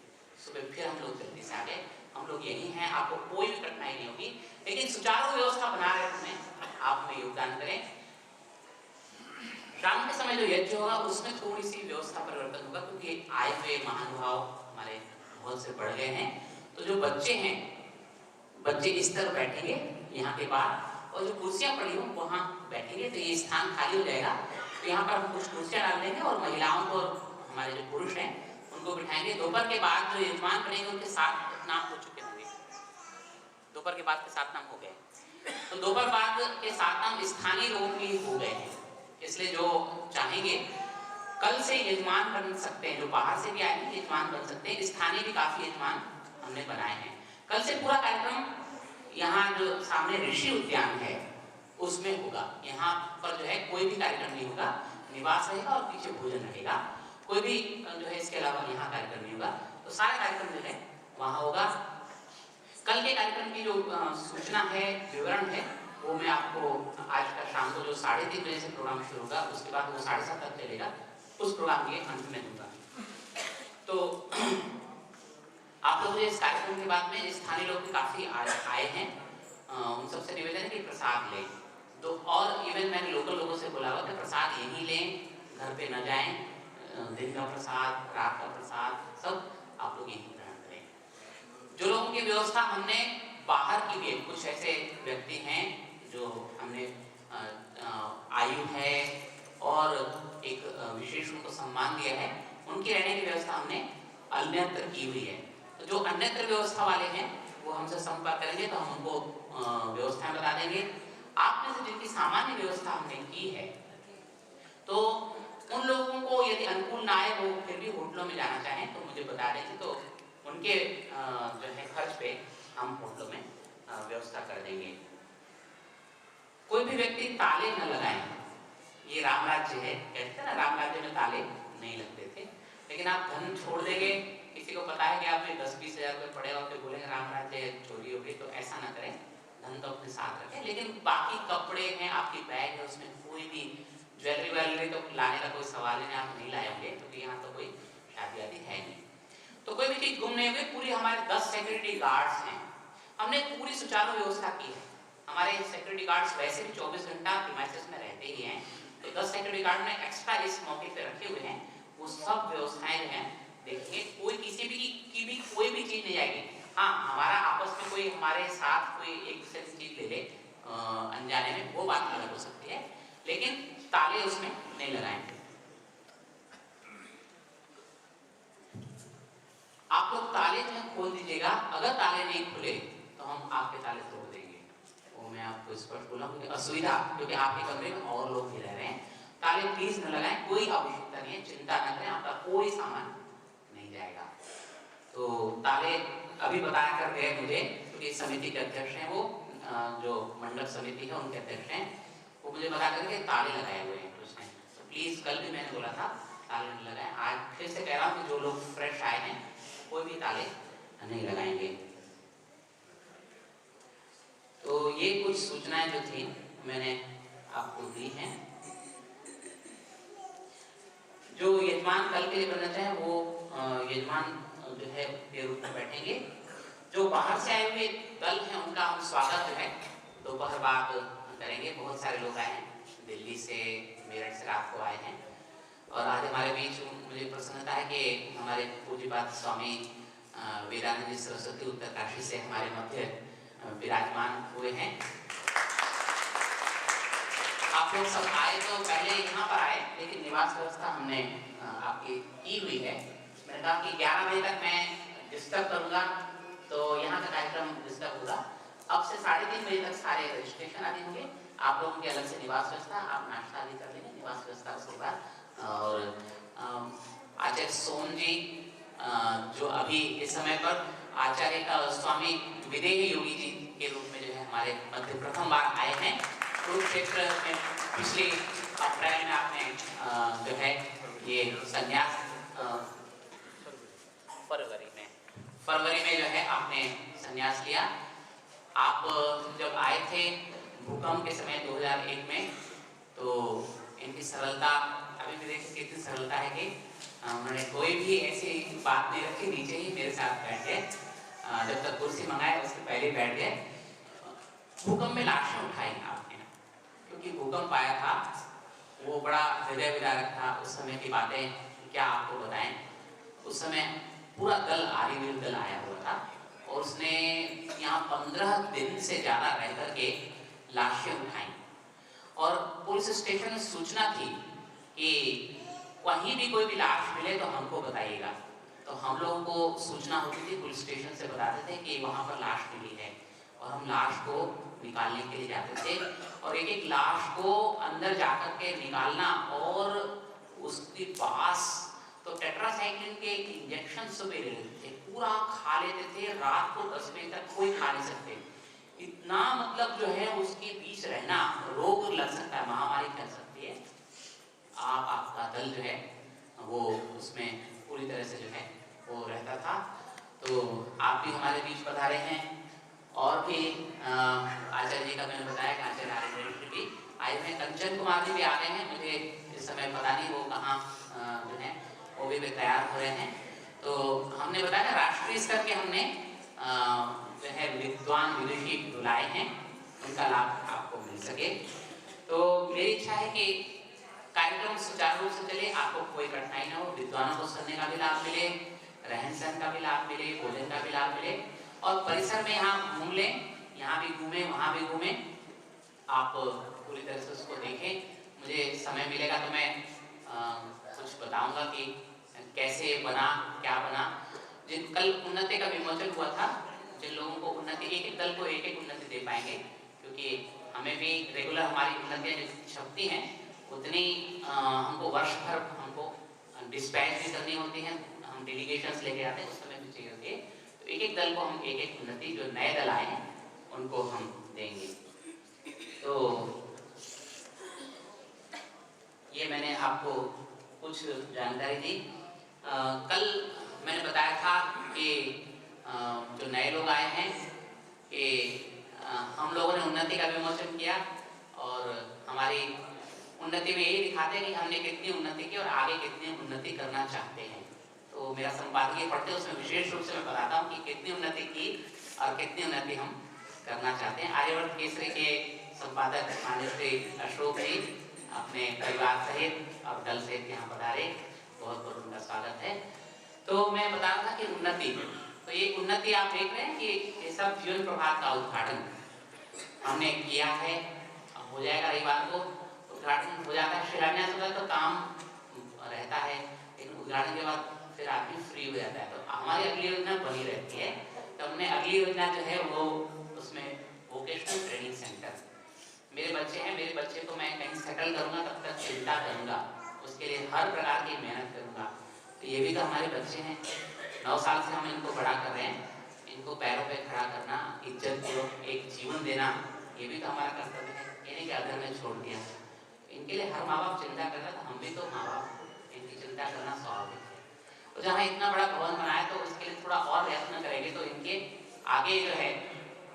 सुबह फिर हम लोग जल्दी से आ गए। हम लोग यही हैं, आपको कोई भी कठिनाई नहीं होगी, लेकिन सुचारू व्यवस्था बना रखने आप में योगदान करें। शाम के समय जो यज्ञ होगा उसमें थोड़ी सी व्यवस्था परिवर्तन होगा, क्योंकि आए हुए महानुभाव हमारे बहुत से बढ़ गए हैं। तो जो बच्चे हैं, बच्चे इस तरह बैठेंगे यहाँ के बाद, और जो कुर्सियां पड़ी हो वहाँ बैठेंगे, तो ये स्थान खाली हो जाएगा। तो यहाँ पर हम कुछ कुर्सियां डाल देंगे और महिलाओं को और हमारे जो पुरुष हैं उनको बिठाएंगे। दोपहर के बाद जो यजमान बनेंगे उनके 7 नाम हो चुके होंगे, दोपहर के बाद के 7 नाम हो गए, तो दोपहर बाद के 7 नाम स्थानीय लोगों के हो गए हैं। इसलिए जो चाहेंगे कल से यजमान बन सकते हैं, जो बाहर से भी आएंगे यजमान बन सकते हैं। स्थानीय भी काफी यजमान हमने बनाए हैं। कल से पूरा कार्यक्रम यहाँ जो सामने ऋषि उद्यान है उसमें होगा। यहाँ पर जो है कोई भी कार्यक्रम नहीं होगा, निवास रहेगा और पीछे भोजन रहेगा, कोई भी जो है इसके अलावा यहाँ कार्यक्रम नहीं होगा। तो सारे कार्यक्रम जो है वहाँ होगा। कल के कार्यक्रम की जो सूचना है, विवरण है, वो मैं आपको आज का शाम को जो 3:30 बजे से प्रोग्राम शुरू होगा, उसके बाद वो 7:30 तक चलेगा, उस प्रोग्राम के अंत में दूंगा। तो आप लोग इस कार्यक्रम के बाद में स्थानीय लोग भी काफी आए हैं, उन सबसे निवेदन है कि प्रसाद लें। तो और इवन मैंने लोकल लोगों से बोला हुआ कि प्रसाद यहीं लें, घर पे न जाएं। दिन का प्रसाद, रात का प्रसाद, सब आप लोग यहीं ग्रहण करें। जो लोगों की व्यवस्था हमने बाहर की भी है, कुछ ऐसे व्यक्ति हैं जो हमने आयु है और एक विशेष उनको सम्मान दिया है, उनकी रहने की व्यवस्था हमने अन्यत्र की हुई है। तो जो अन्यत्र व्यवस्था वाले हैं वो हमसे संपर्क करेंगे तो हम उनको व्यवस्थाएं बता देंगे। आप में से जिनकी सामान्य व्यवस्था हमने की है, तो उन लोगों को यदि अनुकूल ना आए, वो फिर भी होटलों में जाना चाहें तो मुझे बता देंगे, तो उनके जो है खर्च पे हम होटलों में व्यवस्था कर देंगे। कोई भी व्यक्ति ताले न लगाएं। ये राम राज्य है, कहते हैं ना राम राज्य में ताले नहीं लगते थे, लेकिन आप धन छोड़ देंगे, किसी को पता है कि आपने 10-20 हजार रुपये पड़े और फिर बोलेंगे राम राज्य चोरी हो गई, तो ऐसा ना करें। धन तो अपने साथ रखें, लेकिन बाकी कपड़े हैं, आपकी बैग है, उसमें कोई भी ज्वेलरी तो लाने का कोई सवाल नहीं, आप नहीं लाए होंगे, क्योंकि यहाँ तो कोई शादी आदि है नहीं। तो कोई भी चीज गुम नहीं होगी। पूरी हमारे 10 सिक्योरिटी गार्ड्स हैं, हमने पूरी सुचारू व्यवस्था की है। हमारे सिक्योरिटी गार्ड्स वैसे भी 24 घंटा प्रीमाइसेस में रहते ही हैं, तो 10 सिक्योरिटी गार्ड ने एक्स्ट्रा इस मौके पे रखे हुए हैं। वो सब व्यवस्थाएं जो हैं देखिए, कोई किसी भी की भी कोई भी चीज नहीं जाएगी। हाँ, हमारा आपस में कोई हमारे साथ कोई एक दूसरे की चीज ले ले अनजाने में, वो बात अलग हो सकती है, लेकिन ताले उसमें नहीं लगाएंगे। आप लोग ताले जो है खोल दीजिएगा। अगर ताले नहीं खुले तो हम आपके ताले तोड़ देंगे, वो मैं आपको स्पष्ट बोला, क्योंकि असुविधा, क्योंकि आपके कमरे में और लोग भी रह रहे हैं। ताले प्लीज न लगाएं, कोई आवश्यकता नहीं है, चिंता न करें, आपका कोई सामान नहीं जाएगा। तो ताले अभी बताया कर गए मुझे, क्योंकि समिति के अध्यक्ष हैं, वो जो मंडप समिति है उनके अध्यक्ष हैं, वो मुझे बता करके ताले लगाए हुए हैं उसने। तो प्लीज, कल भी मैंने बोला था ताले नहीं लगाएं, आज फिर से कह रहा हूँ कि जो लोग फ्रेश आए हैं कोई भी ताले नहीं लगाएंगे। तो ये कुछ सूचनाएं जो थी मैंने आपको दी हैं। जो यजमान कल के लिए बनना चाहे वो यजमान जो है के रूप में बैठेंगे। जो बाहर से आए हुए दल हैं उनका हम स्वागत जो है दोपहर बाद करेंगे। बहुत सारे लोग आए हैं, दिल्ली से, मेरठ से रात को आए हैं, और आज हमारे बीच मुझे प्रसन्नता है कि हमारे पूज्यपाद स्वामी वेदांत जी सरस्वती उत्तरकाशी से हमारे मध्य विराजमान हुए हैं। आप लोग सब आए तो पहले यहाँ पर आए, लेकिन निवास व्यवस्था हमने आपकी की हुई है। मैंने कहा कि 11 बजे तक मैं डिस्टर्ब करूँगा, तो यहाँ का कार्यक्रम डिस्टर्ब होगा। अब से 3:30 बजे तक सारे रजिस्ट्रेशन आदि होंगे। आप लोगों की अलग से निवास व्यवस्था, आप नाश्ता भी कर लेंगे निवास व्यवस्था उसके बाद। और आचार्य सोम जी जो अभी इस समय पर आचार्य का स्वामी विदेह योगी जी के रूप में जो है हमारे मध्य प्रथम बार आए हैं। कुरुक्षेत्र में पिछले अप्रैल में आपने जो है ये संन्यास संन्यास लिया। आप जब आए थे भूकंप के समय 2001 में, तो इनकी सरलता अभी भी देखिए कितनी सरलता है कि उन्होंने कोई भी ऐसी बात नहीं रखी, नीचे ही मेरे साथ बैठ गए। जब तक कुर्सी मंगाए उससे पहले ही बैठ गए। भूकंप में लाशें उठाई आपने, क्योंकि भूकंप आया था, वो बड़ा हृदय विदारक था। उस समय की बातें क्या आपको बताएं। उस समय पूरा दल, आर्यवीर दल आया हुआ था और उसने यहाँ 15 दिन से ज्यादा रह करके लाशें उठाई। और पुलिस स्टेशन में सूचना थी कि कहीं भी कोई भी लाश मिले तो हमको बताइएगा। तो हम लोगों को सूचना होती थी, पुलिस स्टेशन से बताते थे कि वहाँ पर लाश मिली है, और हम लाश को निकालने के लिए जाते थे। और एक एक लाश को अंदर जाकर के निकालना, और उसके पास तो टेट्रासाइक्लिन के इंजेक्शन सुबह ले लेते थे, पूरा खा लेते थे। रात को 10 बजे तक कोई खा नहीं सकते, इतना मतलब जो है उसके बीच रहना, रोग लग सकता है, महामारी फैल सकती है। आपका दल जो है वो उसमें पूरी तरह से जो है वो रहता था। तो आप भी हमारे बीच पधारे हैं, और भी आचार्य जी का मैंने बताया कि आचार्य आर्यवीर भी आए हैं, कंचन कुमार जी भी आ गए हैं। मुझे इस समय पता नहीं वो कहाँ जो है वो भी तैयार हो रहे हैं। तो हमने बताया ना राष्ट्रीय स्तर के हमने जो है विद्वान विदुषी बुलाए हैं, उनका लाभ आपको मिल सके। तो मेरी इच्छा है कि कार्यक्रम सुचारू रूप से चले, आपको कोई कठिनाई ना हो, विद्वानों को सुनने का भी लाभ मिले, रहन सहन का भी लाभ मिले, भोजन का भी लाभ मिले, और परिसर में यहाँ घूम लें, यहाँ भी घूमें वहाँ भी घूमें, आप पूरी तरह से उसको देखें। मुझे समय मिलेगा तो मैं कुछ बताऊंगा कि कैसे बना, क्या बना। जिन कल उन्नति का विमोचन हुआ था, जिन लोगों को उन्नति, एक एक दल को एक एक उन्नति दे पाएंगे, क्योंकि हमें भी रेगुलर हमारी उन्नतियाँ जितनी छपती हैं उतनी हमको वर्ष भर हमको डिस्पैच भी करनी होती हैं, हम डेलीगेशंस लेके आते हैं, उस समय भी चाहिए होती है। तो एक एक दल को हम एक एक उन्नति, जो नए दल आए हैं उनको हम देंगे। तो ये मैंने आपको कुछ जानकारी दी। कल मैंने बताया था कि जो नए लोग आए हैं कि हम लोगों ने उन्नति का विमोचन किया, और हमारी उन्नति में यही दिखाते हैं कि हमने कितनी उन्नति की और आगे कितनी उन्नति करना चाहते हैं। तो मेरा संपादकीय पढ़ते उसमें विशेष रूप से मैं बताता हूँ कि कितनी उन्नति की और कितनी उन्नति हम करना चाहते हैं। आर्यवर्त केसरी के संपादक माननीय श्री अशोक जी अपने परिवार सहित और दल सहित यहाँ पधारे, बहुत बहुत उनका स्वागत है। तो मैं बता रहा था कि उन्नति, तो ये उन्नति आप देख रहे हैं कि ये सब जीवन प्रभात का उद्घाटन हमने किया है, हो जाएगा रविवार को उद्घाटन हो जाता है। शिलान्यास होता है तो काम रहता है, लेकिन उद्घाटन के बाद फिर आदमी फ्री हो जाता है। तो हमारी अगली योजना बनी रहती है। तो हमने अगली योजना जो है वो उसमें वोकेशनल ट्रेनिंग सेंटर, मेरे बच्चे हैं, मेरे बच्चे को मैं कहीं सेटल करूँगा तब तक चिंता करूँगा, उसके लिए हर प्रकार की मेहनत करूँगा। तो ये भी तो हमारे बच्चे हैं, 9 साल से हम इनको बड़ा कर रहे हैं, इनको पैरों पे खड़ा करना, इज्जत को एक जीवन देना, ये भी तो हमारा कर्तव्य है। इन्हीं के अधर में छोड़ दिया, इनके लिए हर माँ बाप चिंता कर रहा था, हम भी तो माँ बाप, इनकी चिंता करना स्वाभाविक है। तो जहाँ इतना बड़ा भवन बनाया तो उसके लिए थोड़ा और प्रयत्न करेंगे, तो इनके आगे जो है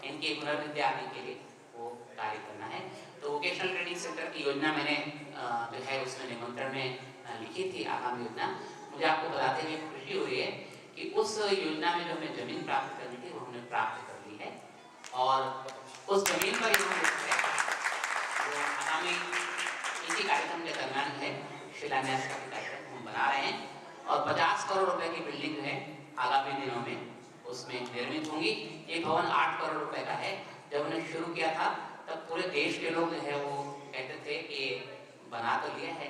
इनकी पुनर्विद्या आने के लिए वो कार्य करना है। तो वोकेशनल ट्रेनिंग सेंटर की योजना मैंने जो है उसमें निमंत्रण में लिखी थी, आगामी योजना। मुझे आपको बताते हुए खुशी हो रही है कि उस योजना में जो हमें जमीन प्राप्त करनी थी वो हमने प्राप्त कर ली है, और उस जमीन पर आगामी इसी कार्यक्रम के दरमियान है शिलान्यास का कार्यक्रम हम बना रहे हैं, और 50 करोड़ रुपए की बिल्डिंग है आगामी दिनों में उसमें निर्मित होंगी। ये भवन 8 करोड़ रुपए का है। जब हमने शुरू किया था तब पूरे देश के लोग जो है वो कहते थे कि बना तो लिया है,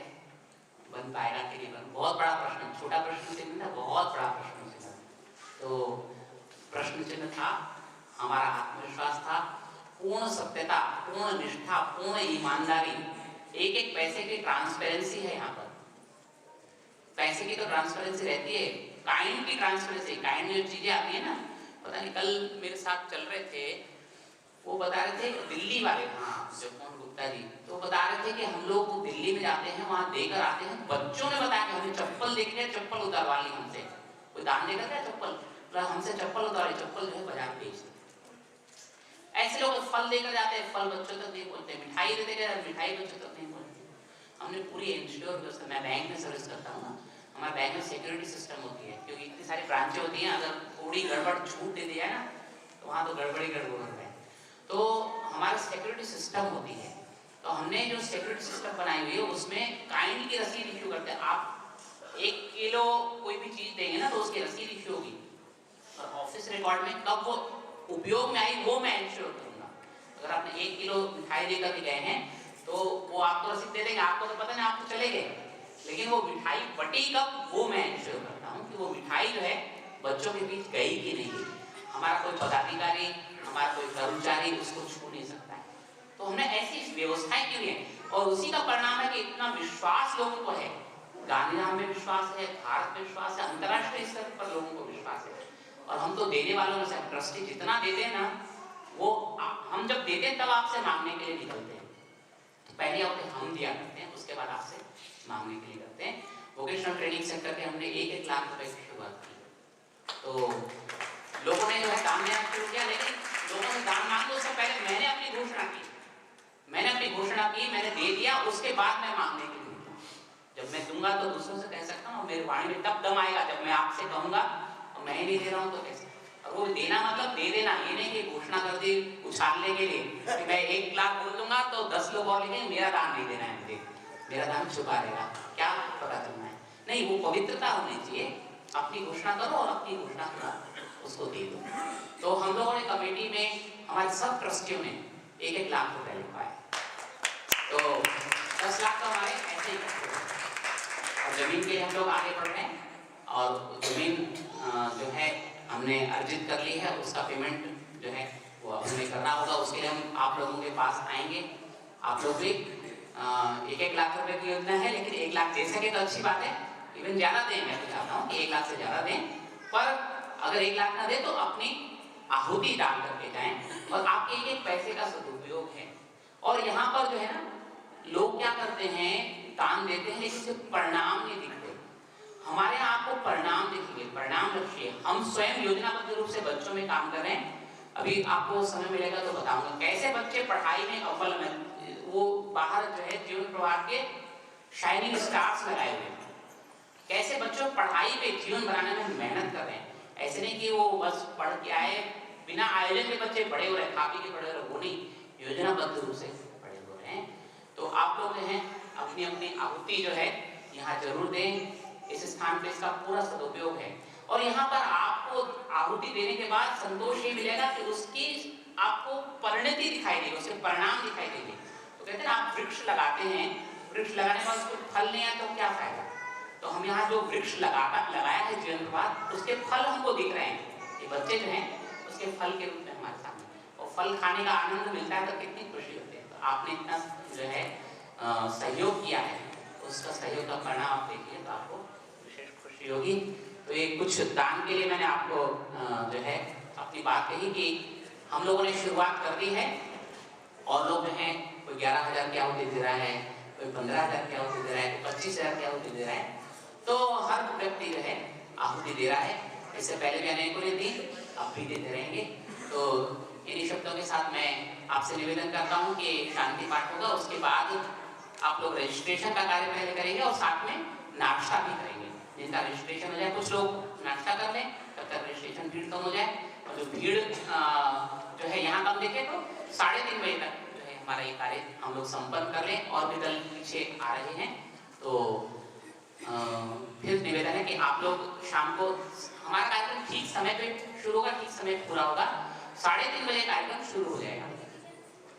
बन पाएगा कि नहीं बन। बहुत बड़ा प्रश्न, छोटा प्रश्न चिन्ह था, बहुत बड़ा प्रश्न चिन्ह। तो प्रश्न चिन्ह था, हमारा आत्मविश्वास था, पूर्ण सत्यता, पूर्ण निष्ठा, पूर्ण ईमानदारी, एक एक पैसे की ट्रांसपेरेंसी है यहाँ पर। पैसे की तो ट्रांसपेरेंसी रहती है, काइंड की ट्रांसपेरेंसी, काइंड जो चीजें आती है ना, पता नहीं कल मेरे साथ चल रहे थे, वो बता रहे थे दिल्ली वाले, हाँ जगमोहन गुप्ता जी, तो बता रहे थे कि हम लोग दिल्ली में जाते हैं, वहां देकर आते हैं, बच्चों ने बताया कि हमें चप्पल देख रहे, चप्पल उतारवा ली हमसे, कोई दान देकर क्या चप्पल, हमसे चप्पल उतारी, चप्पल जो है बाजार बेच दी। ऐसे लोग फल देकर जाते हैं, फल बच्चों तक नहीं पहुंचते, मिठाई देते गए, मिठाई बच्चों तक नहीं पहुंचती। हमने पूरी इंश्योर व्यवस्था, मैं बैंक में सर्विस करता हूँ ना, हमारे बैंक में सिक्योरिटी सिस्टम होती है, क्योंकि इतनी सारी ब्रांचें होती हैं, अगर थोड़ी गड़बड़ छूट दे दिया है ना तो वहाँ तो गड़बड़ी गड़बड़ होता है। तो हमारा सिक्योरिटी सिस्टम होती है, तो हमने जो सिक्योरिटी सिस्टम बनाई हुई है उसमें काइंड की रसीद इश्यू करते हैं। आप 1 किलो कोई भी चीज देंगे ना तो उसकी रसीद इश्यू होगी, और ऑफिस रिकॉर्ड में कब वो उपयोग में आई वो मैं इंश्योर करूंगा। अगर आपने 1 किलो मिठाई देकर के गए हैं तो वो आपको रसीद दे देंगे, आपको तो पता नहीं, आप तो चले गए, लेकिन वो मिठाई बटी कब वो मैं इंश्योर करता हूँ कि वो मिठाई जो है बच्चों के बीच गई कि नहीं गई। हमारा कोई पदाधिकारी, हमारा कोई कर्मचारी उसको छू नहीं सकता है। तो हमने ऐसी व्यवस्थाएं की हुई है, और उसी का परिणाम है कि इतना विश्वास लोगों को है, गांधीधाम में विश्वास है, भारत में विश्वास है, अंतर्राष्ट्रीय स्तर पर लोगों को विश्वास है। और हम तो देने वालों में से, ट्रस्टी जितना देते हैं ना, वो हम जब देते हैं तब आपसे मांगने के लिए निकलते हैं। तो पहले हम दिया करते हैं, उसके बाद आपसे मांगने के लिए करते हैं। वोकेशनल ट्रेनिंग सेंटर के हमने 1-1 लाख रुपए की शुरुआत की, तो लोगों ने जो है दान देना शुरू किया, लेकिन लोगों ने दान मांगे उससे पहले मैंने अपनी घोषणा की, मैंने दे दिया, उसके बाद मैं मांगने के लिए। जब मैं दूंगा तो दूसरों से कह सकता हूँ, मेरी वाणी में तब दम आएगा जब मैं आपसे कहूंगा, और मैं नहीं दे रहा हूँ तो कैसे। और वो देना मतलब दे देना, ये नहीं कि घोषणा कर दी उछालने के लिए कि मैं 1 लाख बोल दूंगा तो 10 लोग और लिखेंगे मेरा दान नहीं देना है, मुझे मेरा दान छुपा रहेगा, क्या पता चलना है। नहीं, वो पवित्रता होनी चाहिए, अपनी घोषणा करो और अपनी घोषणा का उसको दे दो। तो हम लोगों ने कमेटी में हमारे सब ट्रस्टियों ने 1-1 लाख रुपए लिखवाए, तो 10 लाख तो हमारे ऐसे ही करते हैं। और जमीन के लिए हम लोग आगे बढ़ रहे हैं, और जमीन जो है हमने अर्जित कर ली है, उसका पेमेंट जो है वो हमें करना होगा। उसके लिए हम आप लोगों के पास आएंगे। आप लोग भी 1-1 लाख रुपए की योजना है, लेकिन 1 लाख दे सके तो अच्छी बात है, इवन ज्यादा दें, मैं तो चाहता हूँ कि 1 लाख से ज्यादा दें, पर अगर 1 लाख ना दे तो अपनी आहुति डाल करके जाएं, और आपके 1-1 पैसे का सदुपयोग है। और यहाँ पर जो है ना, लोग क्या करते हैं, दान देते हैं लेकिन सिर्फ परिणाम नहीं दिखते। हमारे यहाँ आपको परिणाम दिखेंगे, परिणाम रखिए। हम स्वयं योजनाबद्ध रूप से बच्चों में काम कर रहे हैं, अभी आपको समय मिलेगा तो बताऊंगा कैसे बच्चे पढ़ाई में अव्वल में, वो बाहर जो है जीवन प्रवाह के शाइनिंग स्टार्स लगाए हुए हैं, कैसे बच्चों पढ़ाई पे जीवन बनाने में मेहनत कर रहे हैं। ऐसे नहीं कि वो बस पढ़ के आए, बिना आयोजन के बच्चे बड़े हो रहे, खा पी के बड़े हो रहे, वो नहीं, योजनाबद्ध रूप से बड़े हो रहे हैं। तो आप लोग जो हैं अपनी अपनी आहुति जो है यहाँ जरूर दें, इस स्थान पे इसका पूरा सदुपयोग है। और यहाँ पर आपको आहुति देने के बाद संतोष ये मिलेगा कि उसकी आपको परिणति दिखाई देगी, उसके परिणाम दिखाई देंगे। तो कहते हैं आप वृक्ष लगाते हैं, वृक्ष लगाने के बाद उसको फल नहीं आया तो क्या फायदा। तो हम यहाँ जो वृक्ष लगाया है जीवन प्रवाह, उसके फल हमको दिख रहे हैं, ये बच्चे जो हैं उसके फल के रूप में हमारे सामने, और फल खाने का आनंद मिलता है तो कितनी खुशी होती है। तो आपने इतना जो है सहयोग किया है, उसका सहयोग का परिणाम आप देखिए तो आपको विशेष खुशी होगी। तो ये कुछ दान के लिए मैंने आपको जो है अपनी बात कही कि हम लोगों ने शुरुआत कर दी है, और लोग जो हैं कोई 11,000 की आहुति दे रहा है, कोई 15,000 की आहुति दे रहा है, कोई 25,000 की आहुति दे रहा है। तो हर व्यक्ति जो है आहुति दे रहा है, इससे पहले भी अनेकों ने दी, अब भी देते रहेंगे। तो इन्हीं शब्दों के साथ मैं आपसे निवेदन करता हूँ कि शांति पाठ होगा, उसके बाद आप लोग रजिस्ट्रेशन का कार्य पहले करेंगे और साथ में नाश्ता भी करेंगे। जिनका रजिस्ट्रेशन हो जाए, कुछ लोग नाश्ता कर लें तब तक रजिस्ट्रेशन भीड़ कम हो जाए, और जो भीड़ जो है यहाँ कम दिखे तो 3:30 बजे तक जो है हमारा ये कार्य हम लोग संपन्न कर लें। और भी दल पीछे आ रहे हैं, तो फिर निवेदन है कि आप लोग शाम को, हमारा कार्यक्रम ठीक समय पे शुरू होगा, ठीक समय पूरा होगा। 3:30 बजे कार्यक्रम शुरू हो जाएगा,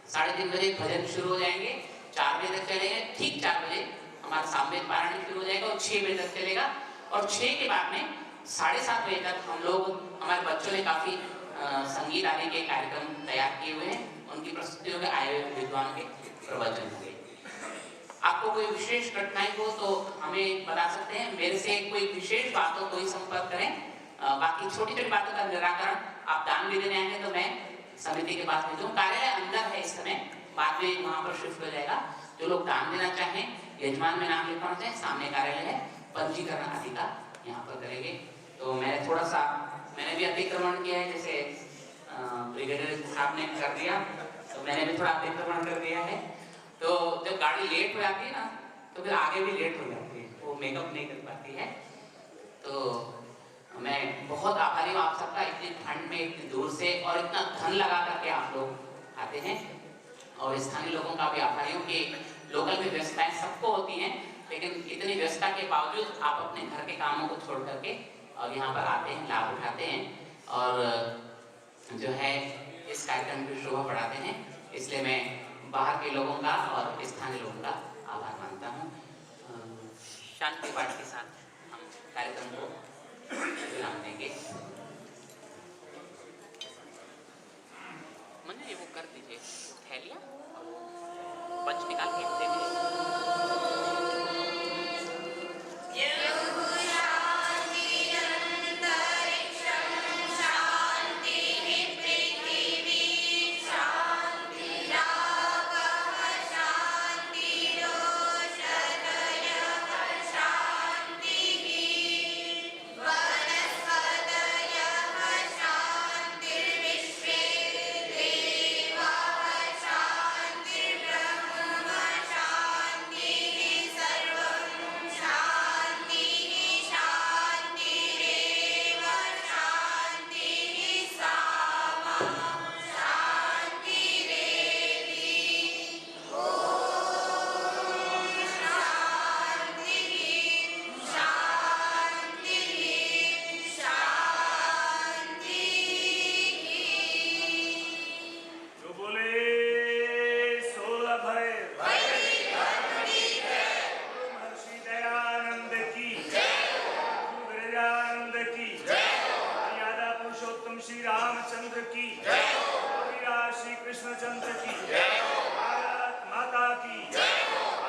3:30 बजे भजन शुरू हो जाएंगे, 4 बजे तक चलेंगे। ठीक 4 बजे हमारा सामवेद पारायण शुरू हो जाएगा और 6 बजे तक चलेगा। और 6 के बाद में 7:30 बजे तक हम लोग, हमारे बच्चों ने काफी संगीत आदि के कार्यक्रम तैयार किए हुए हैं, उनकी प्रस्तुतियों के आए हुए विद्वान के प्रवचन होंगे। आपको कोई विशेष कठिनाई हो तो हमें बता सकते हैं, मेरे से कोई विशेष बात हो कोई संपर्क करें। बाकी छोटी छोटी बातों का निराकरण, आप दान भी देने आएंगे तो मैं समिति के पास भेजूँ। कार्यालय अंदर है इस समय, बाद में वहाँ पर शिफ्ट हो जाएगा। जो लोग दान देना चाहें, यजमान में नाम लिखवाना चाहें, सामने कार्यालय है, पंजीकरण आदि का यहाँ पर करेंगे। तो मैंने थोड़ा सा, मैंने भी अतिक्रमण किया है, जैसे ब्रिगेडियर साहब ने कर दिया, तो मैंने भी थोड़ा अतिक्रमण कर दिया है। तो जब गाड़ी लेट हो जाती है ना, तो फिर आगे भी लेट हो जाती है, वो मेकअप नहीं कर पाती है। तो मैं बहुत आभारी हूँ आप सबका, इतनी ठंड में इतनी दूर से और इतना धन लगा करके आप लोग आते हैं। और स्थानीय लोगों का भी आभारी हूँ कि लोकल में व्यवस्थाएं सबको होती हैं, लेकिन इतनी व्यवस्था के बावजूद आप अपने घर के कामों को छोड़ करके और यहाँ पर आते हैं, लाभ उठाते हैं और जो है इस कार्यक्रम की शोभा बढ़ाते हैं। इसलिए मैं बाहर के लोगों का और स्थानीय लोगों का आभार मानता हूँ। शांति पाठ के साथ हम कार्यक्रम को विराम देंगे। मंजू ये वो कर दीजिए, थैलियाँ पंच निकाल के दे दीजिए। श्री रामचंद्र की श्री कृष्णचंद्र की भारत माता की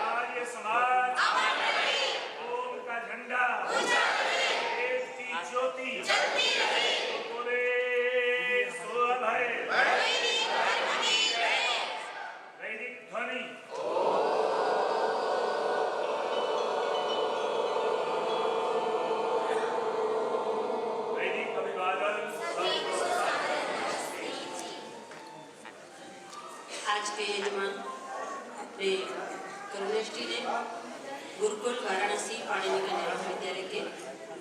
आर्य समाज ओम का झंडा देश की ज्योति बोले सो अभय वैदिक ध्वनि वैदिक अभिवादन। आज के यजमान श्री करुणेश जी ने गुरुकुल वाराणसी पाणिनि कन्या विद्यालय के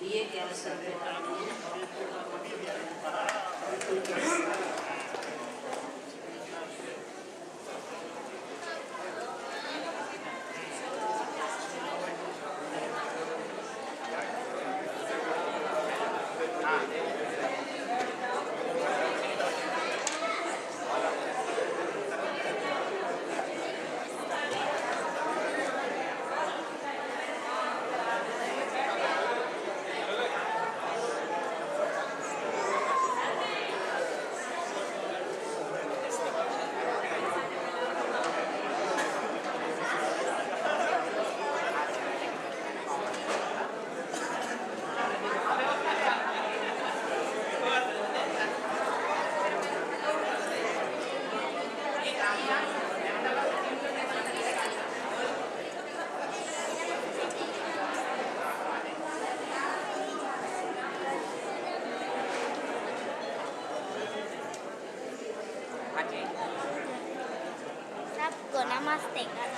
लिए 1100 रुपये सबको नमस्ते कर